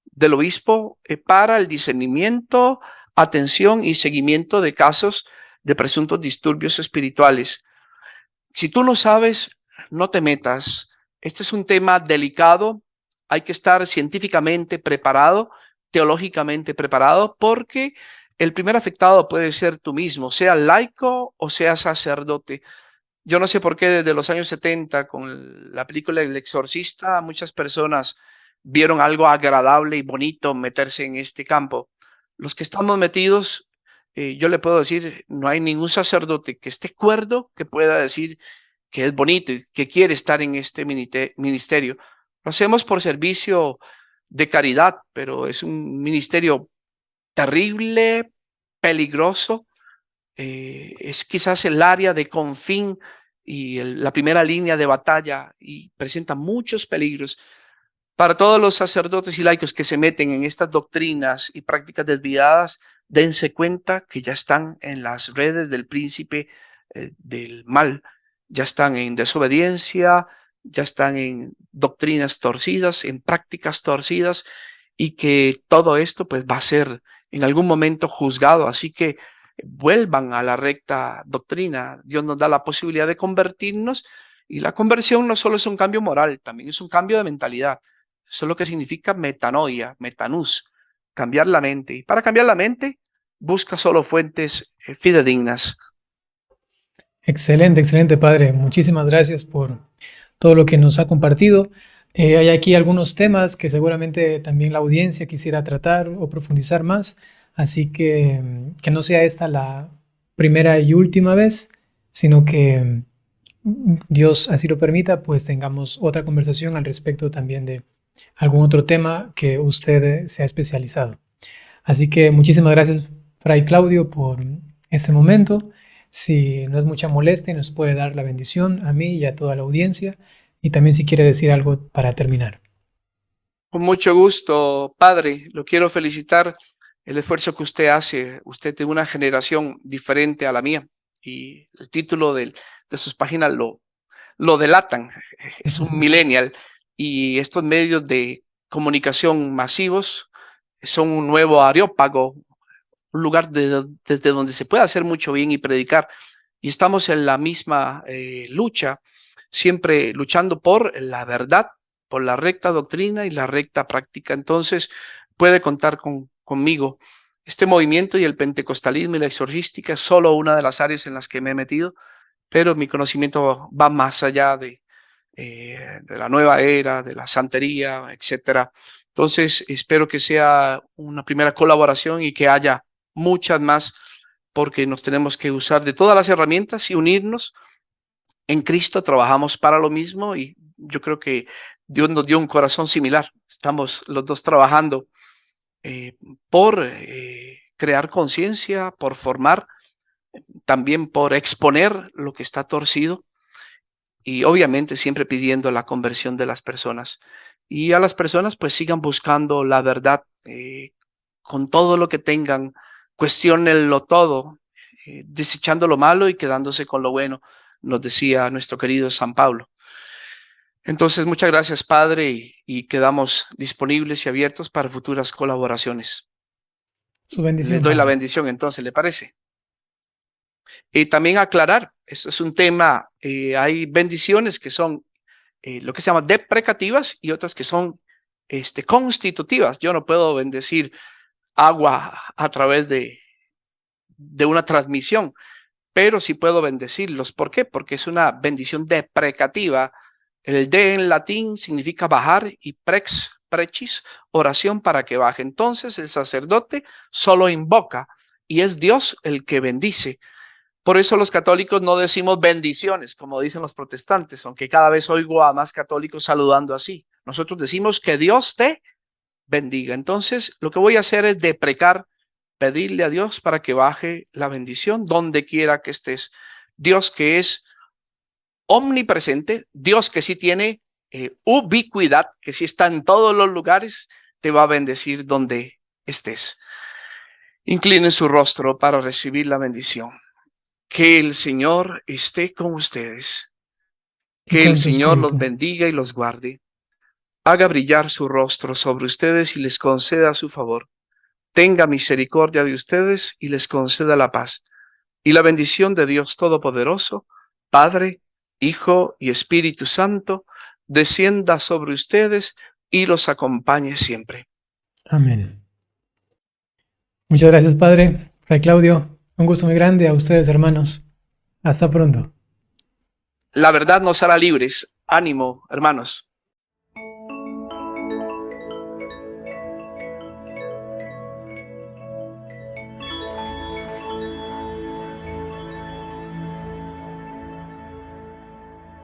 Speaker 3: del obispo para el discernimiento, atención y seguimiento de casos de presuntos disturbios espirituales. Si tú no sabes, no te metas. Este es un tema delicado. Hay que estar científicamente preparado, teológicamente preparado, porque el primer afectado puede ser tú mismo, sea laico o sea sacerdote. Yo no sé por qué desde los años 70, con la película El Exorcista, muchas personas vieron algo agradable y bonito meterse en este campo. Los que estamos metidos, yo le puedo decir, no hay ningún sacerdote que esté cuerdo que pueda decir que es bonito y que quiere estar en este ministerio. Lo hacemos por servicio de caridad, pero es un ministerio terrible, peligroso. Es quizás el área de confín y la primera línea de batalla y presenta muchos peligros. Para todos los sacerdotes y laicos que se meten en estas doctrinas y prácticas desviadas, dense cuenta que ya están en las redes del príncipe del mal, ya están en desobediencia, ya están en doctrinas torcidas, en prácticas torcidas y que todo esto pues va a ser en algún momento juzgado. Así que vuelvan a la recta doctrina. Dios nos da la posibilidad de convertirnos y la conversión no solo es un cambio moral, también es un cambio de mentalidad. Eso es lo que significa metanoia, metanús, cambiar la mente. Y para cambiar la mente, busca solo fuentes fidedignas.
Speaker 1: Excelente, excelente, padre. Muchísimas gracias por todo lo que nos ha compartido. Hay aquí algunos temas que seguramente también la audiencia quisiera tratar o profundizar más, así que no sea esta la primera y última vez, sino que Dios así lo permita, pues tengamos otra conversación al respecto también de algún otro tema que usted se ha especializado. Así que muchísimas gracias, Fray Claudio, por este momento. si no es mucha molestia, nos puede dar la bendición a mí y a toda la audiencia, y también si quiere decir algo para terminar.
Speaker 3: Con mucho gusto, padre. Lo quiero felicitar el esfuerzo que usted hace. Usted tiene una generación diferente a la mía y el título de sus páginas lo delatan. Es un millennial y estos medios de comunicación masivos son un nuevo Areópago, un lugar desde donde se puede hacer mucho bien y predicar. Y estamos en la misma lucha, siempre luchando por la verdad, por la recta doctrina y la recta práctica. Entonces, puede contar conmigo. Este movimiento y el pentecostalismo y la exorcística es solo una de las áreas en las que me he metido, pero mi conocimiento va más allá de la nueva era, de la santería, etcétera. Entonces, espero que sea una primera colaboración y que haya muchas más, porque nos tenemos que usar de todas las herramientas y unirnos. En Cristo trabajamos para lo mismo y yo creo que Dios nos dio un corazón similar. Estamos los dos trabajando por crear conciencia, por formar, también por exponer lo que está torcido y obviamente siempre pidiendo la conversión de las personas. Y a las personas pues sigan buscando la verdad con todo lo que tengan, cuestionenlo todo, desechando lo malo y quedándose con lo bueno, nos decía nuestro querido San Pablo. Entonces, muchas gracias, Padre, y quedamos disponibles y abiertos para futuras colaboraciones.
Speaker 1: Su
Speaker 3: Les
Speaker 1: bendición,
Speaker 3: doy la
Speaker 1: Padre.
Speaker 3: bendición, entonces, ¿le parece? Y también aclarar, esto es un tema, hay bendiciones que son lo que se llama deprecativas y otras que son constitutivas. Yo no puedo bendecir agua a través de una transmisión, pero sí puedo bendecirlos. ¿Por qué? Porque es una bendición deprecativa. El de en latín significa bajar y prechis, oración para que baje. Entonces el sacerdote solo invoca y es Dios el que bendice. Por eso los católicos no decimos bendiciones, como dicen los protestantes, aunque cada vez oigo a más católicos saludando así. Nosotros decimos que Dios te bendiga. Entonces, lo que voy a hacer es deprecar, pedirle a Dios para que baje la bendición donde quiera que estés. Dios que es omnipresente, Dios que sí tiene ubicuidad, que sí está en todos los lugares, te va a bendecir donde estés. Inclinen su rostro para recibir la bendición. Que el Señor esté con ustedes.
Speaker 1: Y
Speaker 3: Que el
Speaker 1: con tu
Speaker 3: Señor los
Speaker 1: espíritu.
Speaker 3: bendiga y los guarde. Haga brillar su rostro sobre ustedes y les conceda su favor. Tenga misericordia de ustedes y les conceda la paz. Y la bendición de Dios Todopoderoso, Padre, Hijo y Espíritu Santo, descienda sobre ustedes y los acompañe siempre.
Speaker 1: Amén. Muchas gracias, Padre. Fray Claudio, un gusto muy grande a ustedes, hermanos. Hasta pronto.
Speaker 3: La verdad nos hará libres. Ánimo, hermanos.